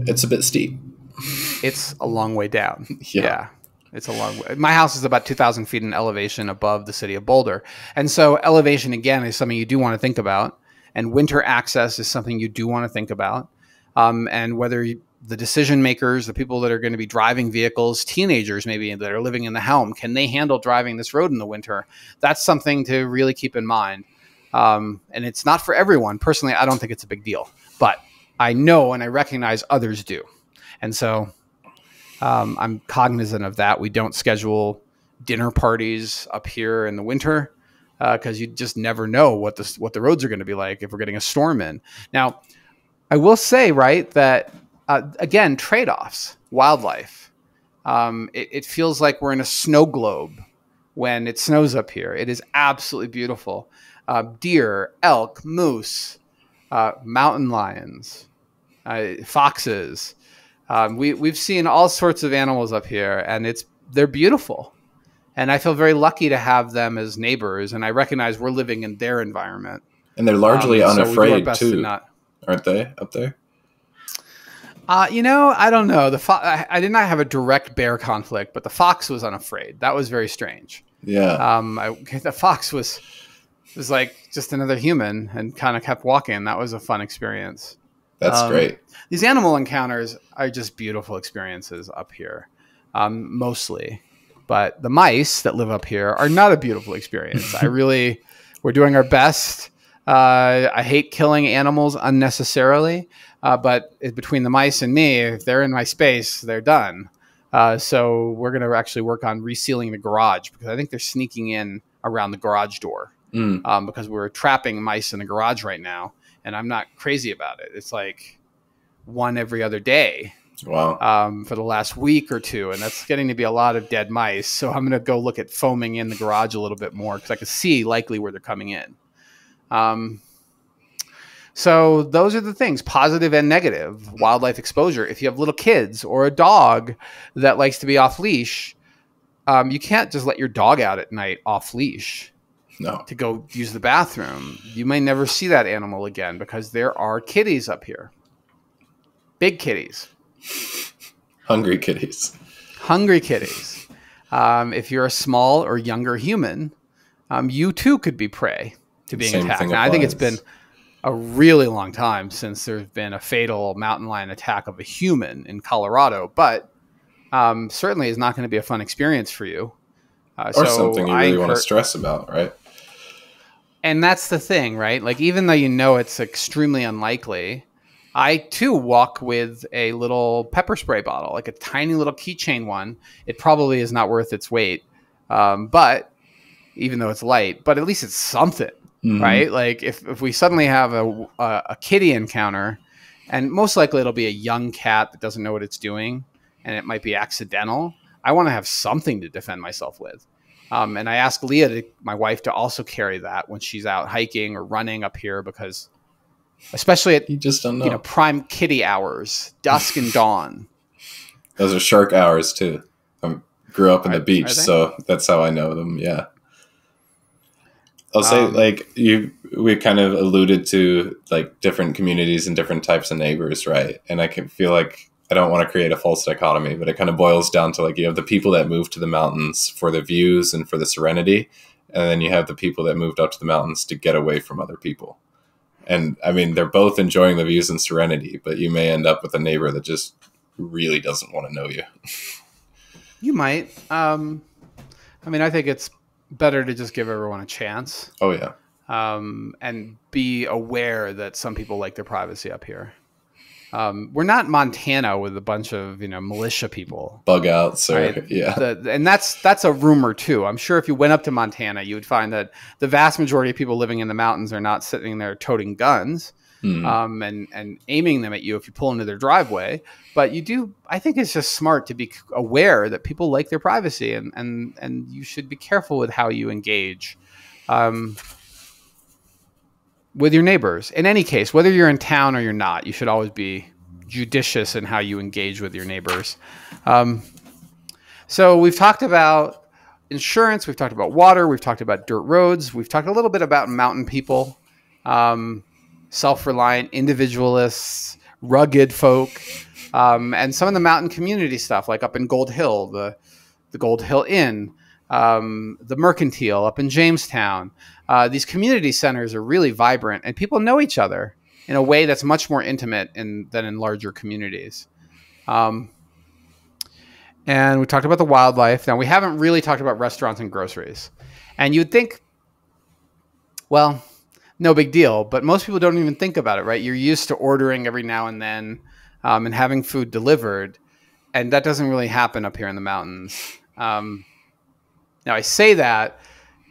it's a bit steep. It's a long way down. Yeah. It's a long way. My house is about 2,000 feet in elevation above the city of Boulder. And so elevation, again, is something you do want to think about. And winter access is something you do want to think about. And whether the decision makers, the people that are going to be driving vehicles, teenagers maybe that are living in the helm, can they handle driving this road in the winter? That's something to really keep in mind. And it's not for everyone. Personally, I don't think it's a big deal. But I know and I recognize others do. And so I'm cognizant of that. We don't schedule dinner parties up here in the winter because you just never know what the roads are going to be like if we're getting a storm in. Now, I will say, right, that, again, trade-offs, wildlife. It feels like we're in a snow globe when it snows up here. It is absolutely beautiful. Deer, elk, moose, mountain lions, foxes. We've seen all sorts of animals up here, and they're beautiful. And I feel very lucky to have them as neighbors, and I recognize we're living in their environment. And they're largely unafraid, too, to aren't they, up there? I don't know. I did not have a direct bear conflict, but the fox was unafraid. That was very strange. Yeah. The fox was like just another human and kind of kept walking. That was a fun experience. That's great. These animal encounters are just beautiful experiences up here, mostly. But the mice that live up here are not a beautiful experience. We're doing our best. I hate killing animals unnecessarily, but between the mice and me, if they're in my space, they're done. So we're going to actually work on resealing the garage because I think they're sneaking in around the garage door because we're trapping mice in the garage right now. And I'm not crazy about it. It's like one every other day. Wow. For the last week or two, and that's getting to be a lot of dead mice. So I'm going to go look at foaming in the garage a little bit more because I can see likely where they're coming in. So those are the things, positive and negative wildlife exposure. If you have little kids or a dog that likes to be off leash, you can't just let your dog out at night off leash to go use the bathroom. You may never see that animal again because there are kitties up here. Big kitties. Hungry kitties. Hungry kitties. If you're a small or younger human, you too could be prey to being attacked. Now, I think it's been a really long time since there's been a fatal mountain lion attack of a human in Colorado, but certainly is not going to be a fun experience for you. Or something you really want to stress about, right? And that's the thing, right? Like, even though you know it's extremely unlikely, I too walk with a little pepper spray bottle, like a tiny little keychain one. It probably is not worth its weight, but even though it's light, but at least it's something, right? Like if we suddenly have a kitty encounter, and most likely it'll be a young cat that doesn't know what it's doing, and it might be accidental. I want to have something to defend myself with. And I asked Leah, my wife, to also carry that when she's out hiking or running up here because especially at you just don't know. Prime kitty hours, dusk and dawn. Those are shark hours too. I grew up in the beach, so that's how I know them. Yeah. I'll say we kind of alluded to like different communities and different types of neighbors, right? And I can feel like I don't want to create a false dichotomy, but it kind of boils down to like you have the people that move to the mountains for the views and for the serenity, and then you have the people that moved up to the mountains to get away from other people. And I mean, they're both enjoying the views and serenity, but you may end up with a neighbor that just really doesn't want to know you. You might. I mean, I think it's better to just give everyone a chance. Oh, yeah. And be aware that some people like their privacy up here. We're not Montana with a bunch of, militia people. Bug outs. Right? Yeah. And that's a rumor too. I'm sure if you went up to Montana, you would find that the vast majority of people living in the mountains are not sitting there toting guns and aiming them at you if you pull into their driveway. But I think it's just smart to be aware that people like their privacy and you should be careful with how you engage with your neighbors. In any case, whether you're in town or you're not, you should always be judicious in how you engage with your neighbors. So we've talked about insurance, we've talked about water, we've talked about dirt roads, we've talked a little bit about mountain people, self-reliant individualists, rugged folk, and some of the mountain community stuff, like up in Gold Hill, the Gold Hill Inn, the Mercantile up in Jamestown. These community centers are really vibrant, and people know each other in a way that's much more intimate than in larger communities. And we talked about the wildlife. Now, we haven't really talked about restaurants and groceries. And you'd think, well, no big deal, but most people don't even think about it, right? You're used to ordering every now and then and having food delivered, and that doesn't really happen up here in the mountains. Now, I say that,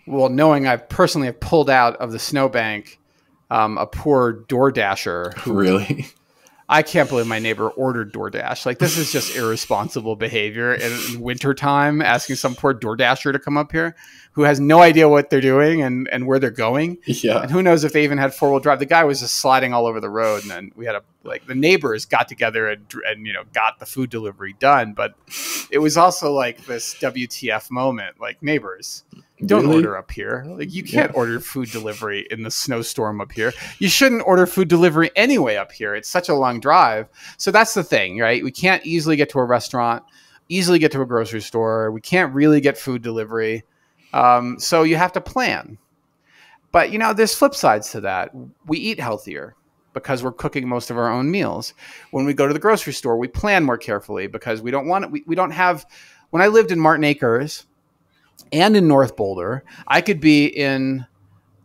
well, knowing I personally have pulled out of the snowbank a poor DoorDasher. Really? I can't believe my neighbor ordered DoorDash. Like, this is just irresponsible behavior in wintertime, asking some poor DoorDasher to come up here who has no idea what they're doing and where they're going. Yeah. And who knows if they even had four-wheel drive. The guy was just sliding all over the road. And then we had the neighbors got together and got the food delivery done. But it was also like this WTF moment, like, neighbors, don't order up here. Like, you can't order food delivery in the snowstorm up here. You shouldn't order food delivery anyway up here. It's such a long drive. So that's the thing, right? We can't easily get to a restaurant, easily get to a grocery store. We can't really get food delivery. So you have to plan. But, there's flip sides to that. We eat healthier because we're cooking most of our own meals. When we go to the grocery store, we plan more carefully because we don't want we don't have. When I lived in Martin Acres and in North Boulder, I could be in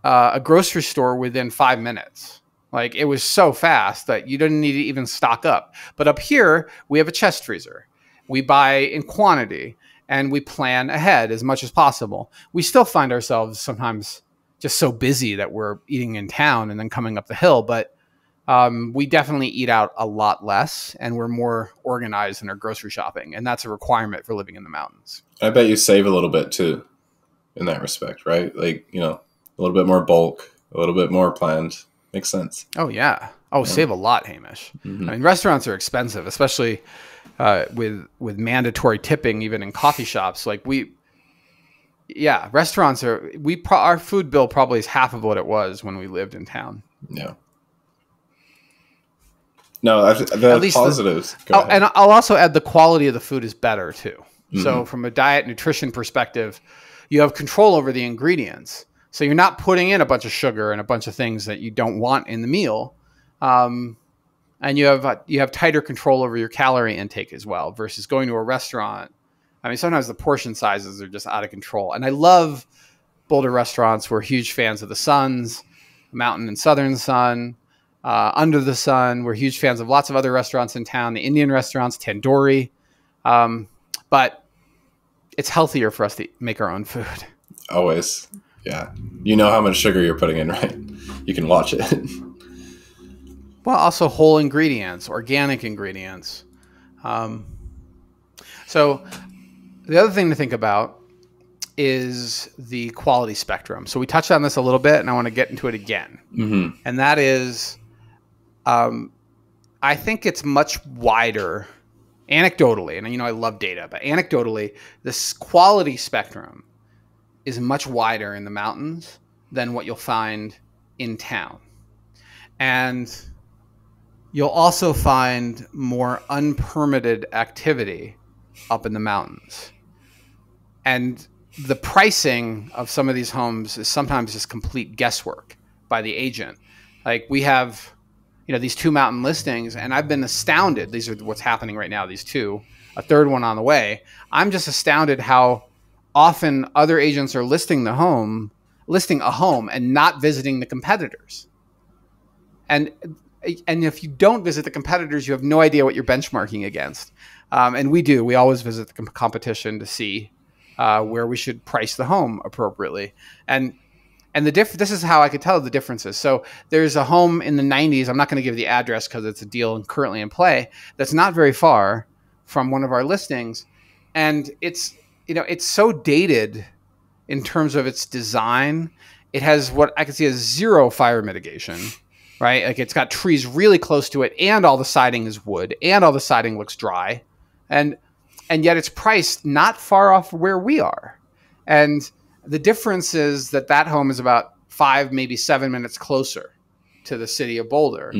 a grocery store within 5 minutes. Like, it was so fast that you didn't need to even stock up. But up here, we have a chest freezer. We buy in quantity and we plan ahead as much as possible. We still find ourselves sometimes just so busy that we're eating in town and then coming up the hill. But we definitely eat out a lot less, and we're more organized in our grocery shopping. And that's a requirement for living in the mountains. I bet you save a little bit too in that respect, right? Like, a little bit more bulk, a little bit more planned. Makes sense. Oh, yeah. Oh, yeah. Save a lot, Hamish. Mm-hmm. I mean, restaurants are expensive, especially with mandatory tipping, even in coffee shops. Like restaurants are, our food bill probably is half of what it was when we lived in town. Yeah. No, the positives. And I'll also add the quality of the food is better too. Mm-hmm. So from a diet nutrition perspective, you have control over the ingredients. So you're not putting in a bunch of sugar and a bunch of things that you don't want in the meal. And you have tighter control over your calorie intake as well versus going to a restaurant. I mean, sometimes the portion sizes are just out of control. And I love Boulder restaurants. We're huge fans of the Suns, Mountain and Southern Sun. Under the Sun. We're huge fans of lots of other restaurants in town, the Indian restaurants, tandoori. But it's healthier for us to make our own food. Always. Yeah. You know how much sugar you're putting in, right? You can watch it. Well, also whole ingredients, organic ingredients. So the other thing to think about is the quality spectrum. So we touched on this a little bit, and I want to get into it again. Mm-hmm. And that is... I think it's much wider anecdotally, and I love data, but anecdotally, this quality spectrum is much wider in the mountains than what you'll find in town. And you'll also find more unpermitted activity up in the mountains. And the pricing of some of these homes is sometimes just complete guesswork by the agent. Like we have... these two mountain listings, and I've been astounded. These are what's happening right now, these two, a third one on the way. I'm just astounded how often other agents are listing a home and not visiting the competitors. And if you don't visit the competitors, you have no idea what you're benchmarking against. And we always visit the competition to see where we should price the home appropriately. And this is how I could tell the differences. So there's a home in the 90s. I'm not going to give the address because it's a deal currently in play. That's not very far from one of our listings. And it's so dated in terms of its design. It has what I can see as zero fire mitigation, right? Like it's got trees really close to it, and all the siding is wood, and all the siding looks dry. And yet it's priced not far off where we are. And the difference is that home is about 5, maybe 7 minutes closer to the city of Boulder.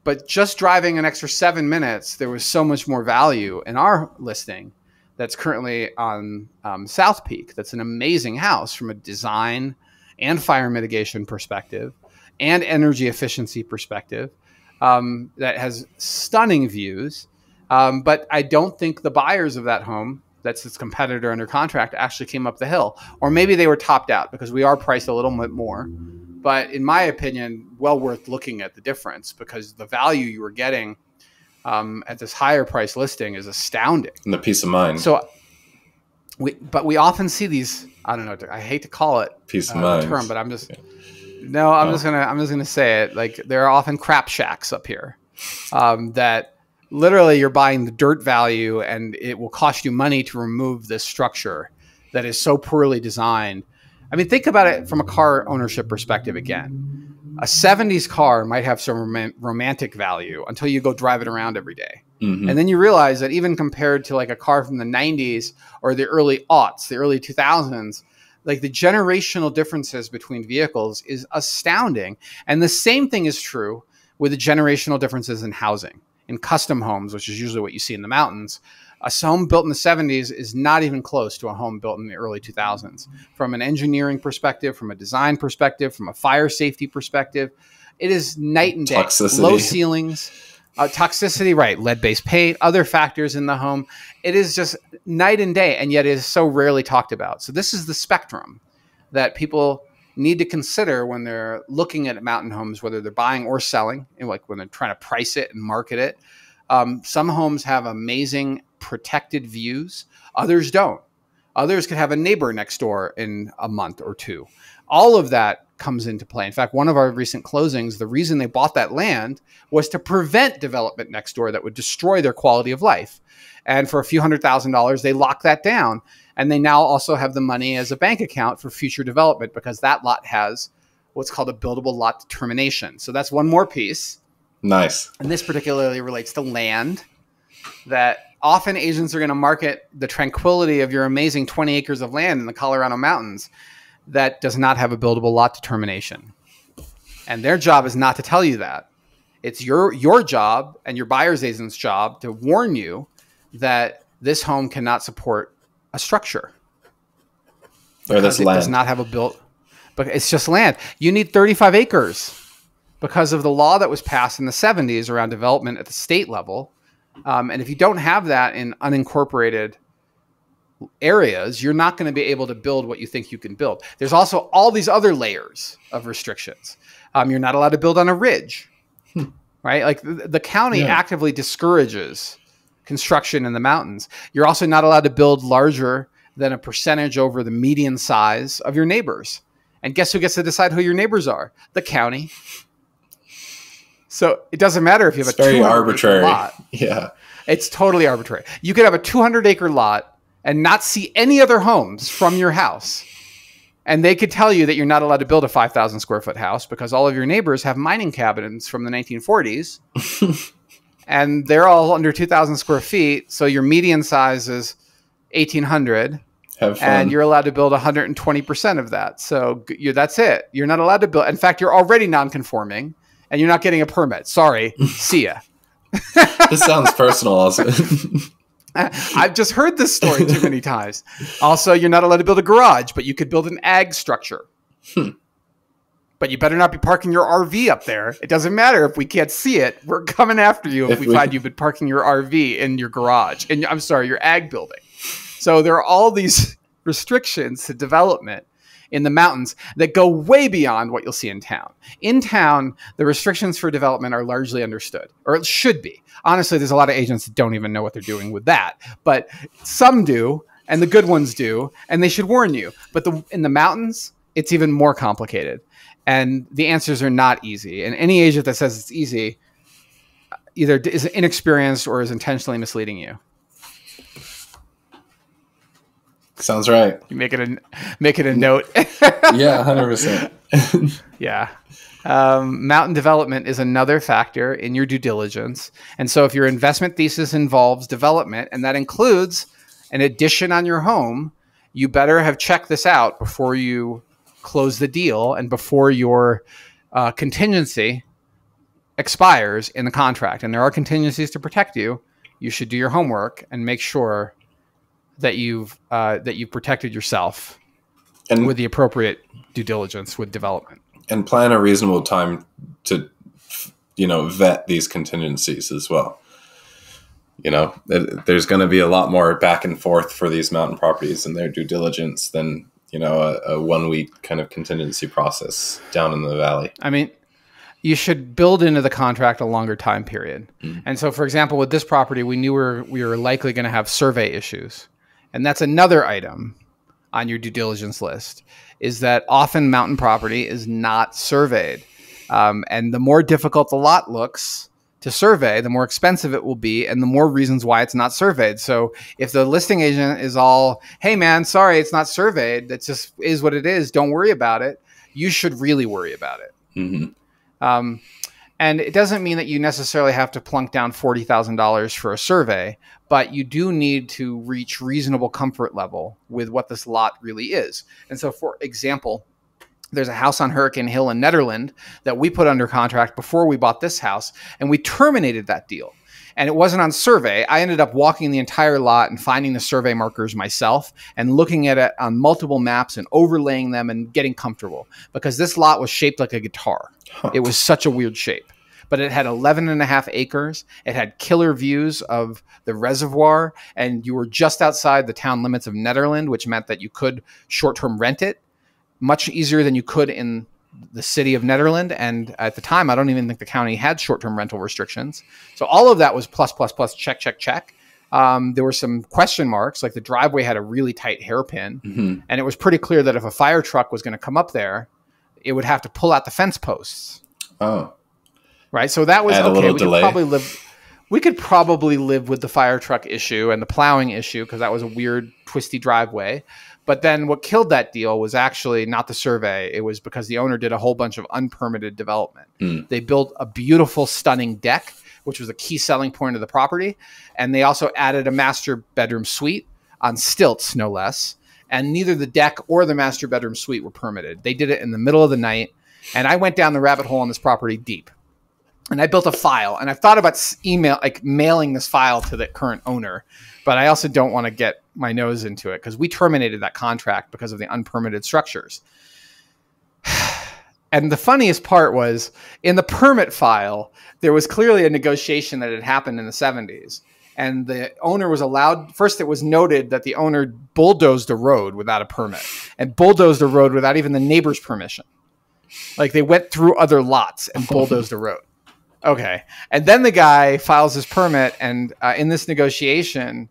But just driving an extra 7 minutes, there was so much more value in our listing that's currently on South Peak. That's an amazing house from a design and fire mitigation perspective and energy efficiency perspective that has stunning views. But I don't think the buyers of that home, that's its competitor under contract, actually came up the hill. Or maybe they were topped out because we are priced a little bit more. But in my opinion, well worth looking at the difference, because the value you were getting at this higher price listing is astounding. And the peace of mind. So, we often see these, I don't know, I hate to call it peace of mind term, but I'm just gonna say it. Like, there are often crap shacks up here that literally you're buying the dirt value, and it will cost you money to remove this structure that is so poorly designed. I mean, think about it from a car ownership perspective again. A 70s car might have some romantic value until you go drive it around every day. Mm-hmm. And then you realize that even compared to like a car from the 90s or the early aughts, the early 2000s, like the generational differences between vehicles is astounding. And the same thing is true with the generational differences in housing. In custom homes, which is usually what you see in the mountains, a home built in the 70s is not even close to a home built in the early 2000s. From an engineering perspective, from a design perspective, from a fire safety perspective, it is night and day. Toxicity. Low ceilings, toxicity, right, lead-based paint, other factors in the home. It is just night and day, and yet it is so rarely talked about. So this is the spectrum that people need to consider when they're looking at mountain homes, whether they're buying or selling, and like when they're trying to price it and market it. Some homes have amazing protected views. Others don't. Others could have a neighbor next door in a month or two. All of that comes into play. In fact, one of our recent closings, the reason they bought that land was to prevent development next door that would destroy their quality of life. And for a few $100,000, they locked that down. And they now also have the money as a bank account for future development because that lot has what's called a buildable lot determination. So that's one more piece. Nice. And this particularly relates to land, that often agents are going to market the tranquility of your amazing 20 acres of land in the Colorado mountains that does not have a buildable lot determination. And their job is not to tell you that. It's your job and your buyer's agent's job to warn you that this home cannot support a structure. Or this land does not have a built, but it's just land. You need 35 acres because of the law that was passed in the 70s around development at the state level. And if you don't have that in unincorporated areas, you're not going to be able to build what you think you can build. There's also all these other layers of restrictions. You're not allowed to build on a ridge, right? Like the county actively discourages construction in the mountains. You're also not allowed to build larger than a percentage over the median size of your neighbors. And guess who gets to decide who your neighbors are? The county. So it doesn't matter if you have a 200-acre lot. Yeah. It's totally arbitrary. You could have a 200-acre lot and not see any other homes from your house. And they could tell you that you're not allowed to build a 5,000 square foot house because all of your neighbors have mining cabins from the 1940s. And they're all under 2,000 square feet. So your median size is 1,800. Have fun. And you're allowed to build 120% of that. So that's it. You're not allowed to build. In fact, you're already non-conforming. And you're not getting a permit. Sorry. See ya. This sounds personal, Osman. I've just heard this story too many times. Also, you're not allowed to build a garage, but you could build an ag structure. But you better not be parking your RV up there. It doesn't matter if we can't see it. We're coming after you if we find you've been parking your RV in your garage. And I'm sorry, your ag building. So there are all these restrictions to development in the mountains that go way beyond what you'll see in town. In town, the restrictions for development are largely understood, or it should be. Honestly, there's a lot of agents that don't even know what they're doing with that, but some do, and the good ones do, and they should warn you. But in the mountains, it's even more complicated, and the answers are not easy. And any agent that says it's easy either is inexperienced or is intentionally misleading you. Sounds right. You make it a note. Yeah, 100%. Yeah. Mountain development is another factor in your due diligence. And so if your investment thesis involves development, and that includes an addition on your home, you better have checked this out before you close the deal and before your contingency expires in the contract. And there are contingencies to protect you. You should do your homework and make sure that you've protected yourself and with the appropriate due diligence with development, and plan a reasonable time to, vet these contingencies as well. There's going to be a lot more back and forth for these mountain properties and their due diligence than, a 1 week kind of contingency process down in the valley. I mean, you should build into the contract a longer time period. And so, for example, with this property, we knew we were likely going to have survey issues. And that's another item on your due diligence list, is that often mountain property is not surveyed. And the more difficult the lot looks to survey, the more expensive it will be and the more reasons why it's not surveyed. So if the listing agent is all, hey man, sorry, it's not surveyed, that just is what it is, don't worry about it, you should really worry about it. Mm-hmm. And it doesn't mean that you necessarily have to plunk down $40,000 for a survey, but you do need to reach reasonable comfort level with what this lot really is. And so, for example, there's a house on Hurricane Hill in Nederland that we put under contract before we bought this house, and we terminated that deal. And it wasn't on survey. I ended up walking the entire lot and finding the survey markers myself and looking at it on multiple maps and overlaying them and getting comfortable, because this lot was shaped like a guitar. It was such a weird shape. But it had 11.5 acres. It had killer views of the reservoir, and you were just outside the town limits of Nederland, which meant that you could short-term rent it much easier than you could in the city of Nederland. And at the time, I don't even think the county had short-term rental restrictions. So all of that was plus, plus, plus, check, check, check. There were some question marks, like the driveway had a really tight hairpin, and it was pretty clear that if a fire truck was going to come up there, it would have to pull out the fence posts. Oh, right. So that was add a okay. little delay. We could probably live with the fire truck issue and the plowing issue because that was a weird, twisty driveway. But then what killed that deal was actually not the survey. It was because the owner did a whole bunch of unpermitted development. They built a beautiful, stunning deck, which was a key selling point of the property. And they also added a master bedroom suite on stilts, no less. And neither the deck or the master bedroom suite were permitted. They did it in the middle of the night. And I went down the rabbit hole on this property deep. And I built a file. And I've thought about mailing this file to the current owner. But I also don't want to get my nose into it because we terminated that contract because of the unpermitted structures. And the funniest part was in the permit file, there was clearly a negotiation that had happened in the 70s. And the owner was allowed, first it was noted that the owner bulldozed a road without a permit and bulldozed a road without even the neighbor's permission. Like they went through other lots and bulldozed a road. Okay. And then the guy files his permit and in this negotiation,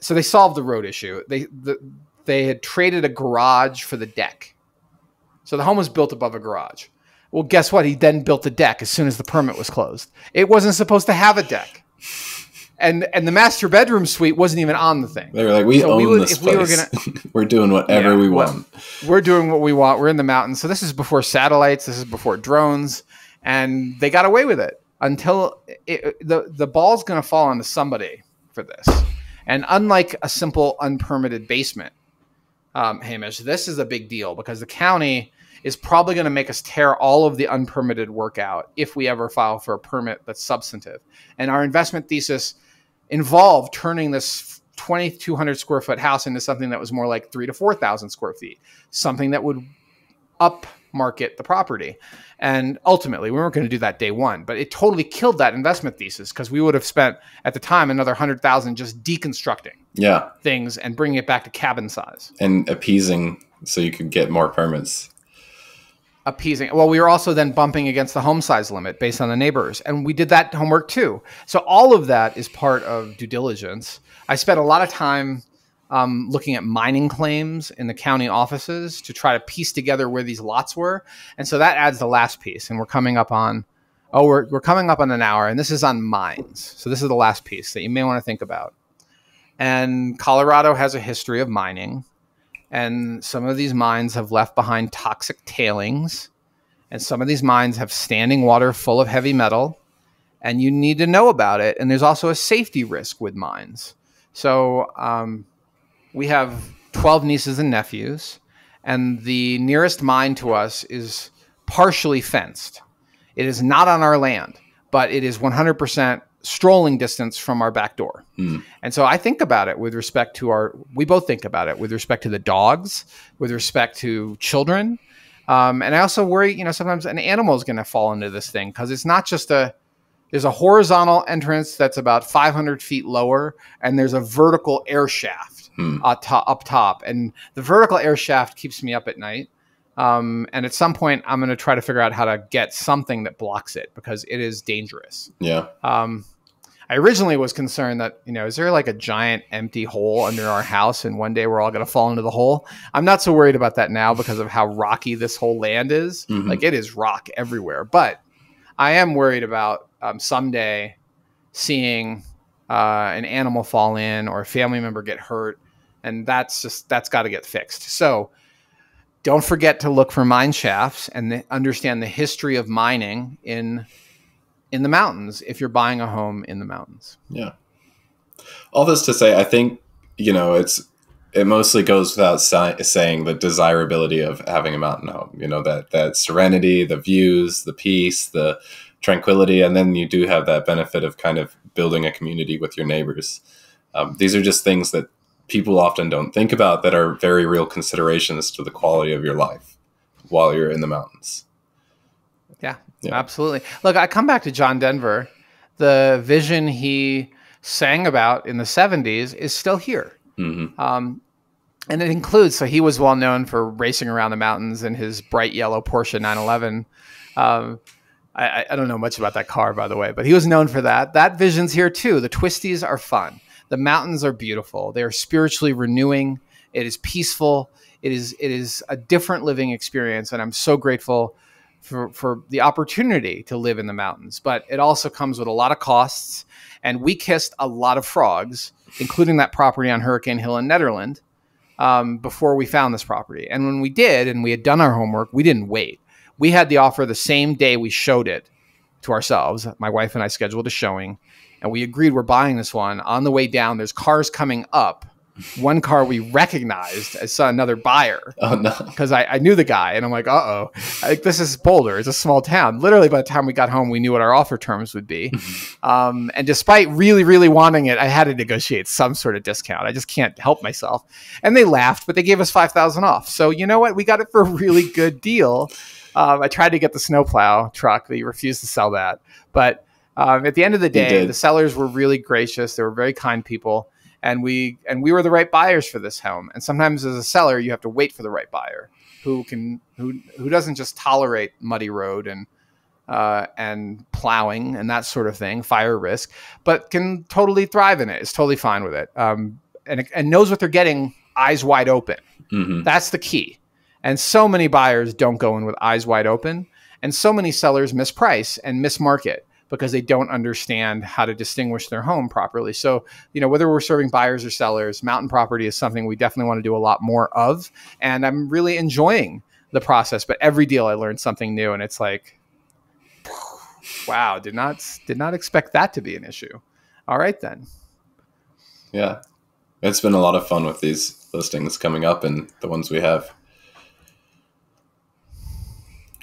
so they solved the road issue. They had traded a garage for the deck. So the home was built above a garage. Well, guess what? He then built the deck as soon as the permit was closed. It wasn't supposed to have a deck. And the master bedroom suite wasn't even on the thing. They were like, we own this place. We're doing whatever we want. We're doing what we want. We're in the mountains. So this is before satellites. This is before drones. And they got away with it until the ball's going to fall onto somebody for this. And unlike a simple unpermitted basement, Hamish, this is a big deal because the county is probably going to make us tear all of the unpermitted work out if we ever file for a permit that's substantive. And our investment thesis involved turning this 2,200 square foot house into something that was more like 3,000 to 4,000 square feet, something that would upmarket the property. And ultimately, we weren't going to do that day one, but it totally killed that investment thesis because we would have spent at the time another 100,000 just deconstructing things and bringing it back to cabin size and appeasing so you could get more permits. Well, we were also then bumping against the home size limit based on the neighbors. And we did that homework too. So all of that is part of due diligence. I spent a lot of time looking at mining claims in the county offices to try to piece together where these lots were. And so that adds the last piece. And we're coming up on, we're coming up on an hour. And this is on mines. So this is the last piece that you may want to think about. And Colorado has a history of mining. And some of these mines have left behind toxic tailings. And some of these mines have standing water full of heavy metal. And you need to know about it. And there's also a safety risk with mines. So we have 12 nieces and nephews. And the nearest mine to us is partially fenced. It is not on our land, but it is 100% strolling distance from our back door. And so I think about it with respect to we both think about it with respect to the dogs, with respect to children. And I also worry, sometimes an animal is going to fall into this thing because it's not just there's a horizontal entrance that's about 500 feet lower and there's a vertical air shaft up top. And the vertical air shaft keeps me up at night. And at some point I'm going to try to figure out how to get something that blocks it because it is dangerous. Yeah. I originally was concerned that, is there like a giant empty hole under our house and one day we're all going to fall into the hole? I'm not so worried about that now because of how rocky this whole land is. Like it is rock everywhere. But I am worried about someday seeing an animal fall in or a family member get hurt. And that's got to get fixed. So don't forget to look for mine shafts and understand the history of mining in the mountains if you're buying a home in the mountains. Yeah. All this to say, I think, it mostly goes without saying the desirability of having a mountain home, that serenity, the views, the peace, the tranquility. And then you do have that benefit of kind of building a community with your neighbors. These are just things that people often don't think about that are very real considerations to the quality of your life while you're in the mountains. Yeah, absolutely. Look, I come back to John Denver. The vision he sang about in the 70s is still here. And it includes, so he was well known for racing around the mountains in his bright yellow Porsche 911. I don't know much about that car, by the way, but he was known for that. That vision's here too. The twisties are fun. The mountains are beautiful. They are spiritually renewing. It is peaceful. It is a different living experience. And I'm so grateful for the opportunity to live in the mountains. But it also comes with a lot of costs. And we kissed a lot of frogs, including that property on Hurricane Hill in Nederland, before we found this property. And when we did, and we had done our homework, we didn't wait. We had the offer the same day we showed it to ourselves. My wife and I scheduled a showing, and we agreed we're buying this one. On the way down, there's cars coming up. One car we recognized. I saw another buyer. Oh, no. Because I knew the guy, and I'm like, uh-oh. This is Boulder. It's a small town. Literally, by the time we got home, we knew what our offer terms would be. And despite really, really wanting it, I had to negotiate some sort of discount. I just can't help myself. And they laughed, but they gave us $5,000 off. So you know what? We got it for a really good deal. I tried to get the snowplow truck. They refused to sell that. But at the end of the day, the sellers were really gracious. They were very kind people. And we were the right buyers for this home. And sometimes as a seller, you have to wait for the right buyer who doesn't just tolerate muddy road and plowing and that sort of thing, fire risk, but can totally thrive in it. Is totally fine with it. And knows what they're getting, eyes wide open. Mm-hmm. That's the key. And so many buyers don't go in with eyes wide open. And so many sellers misprice and mismarket because they don't understand how to distinguish their home properly. So, whether we're serving buyers or sellers, mountain property is something we definitely want to do a lot more of. And I'm really enjoying the process. But every deal I learned something new, and it's like, wow, did not expect that to be an issue. All right, then. Yeah, it's been a lot of fun with these listings coming up and the ones we have.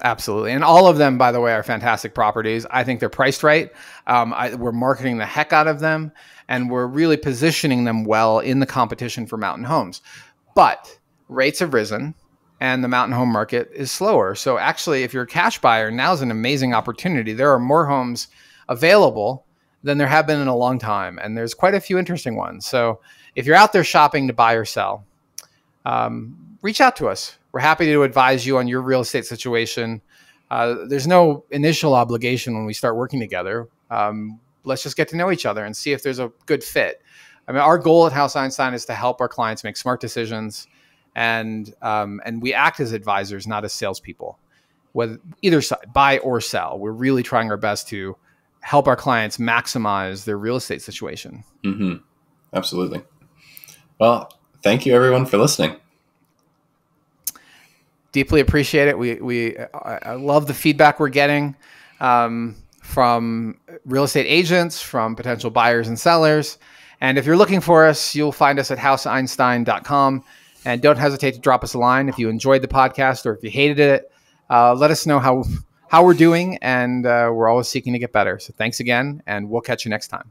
Absolutely. And all of them, by the way, are fantastic properties. I think they're priced right. We're marketing the heck out of them, and we're really positioning them well in the competition for mountain homes. But rates have risen, and the mountain home market is slower. So actually, if you're a cash buyer, now's an amazing opportunity. There are more homes available than there have been in a long time, and there's quite a few interesting ones. So if you're out there shopping to buy or sell, reach out to us. We're happy to advise you on your real estate situation. There's no initial obligation when we start working together. Let's just get to know each other and see if there's a good fit. I mean, our goal at House Einstein is to help our clients make smart decisions, and we act as advisors, not as salespeople. Whether either side, buy or sell, we're really trying our best to help our clients maximize their real estate situation. Mm-hmm. Absolutely. Well, thank you everyone for listening. Deeply appreciate it. I love the feedback we're getting from real estate agents, from potential buyers and sellers. And if you're looking for us, you'll find us at houseeinstein.com. And don't hesitate to drop us a line if you enjoyed the podcast or if you hated it. Let us know how we're doing, and we're always seeking to get better. So thanks again, and we'll catch you next time.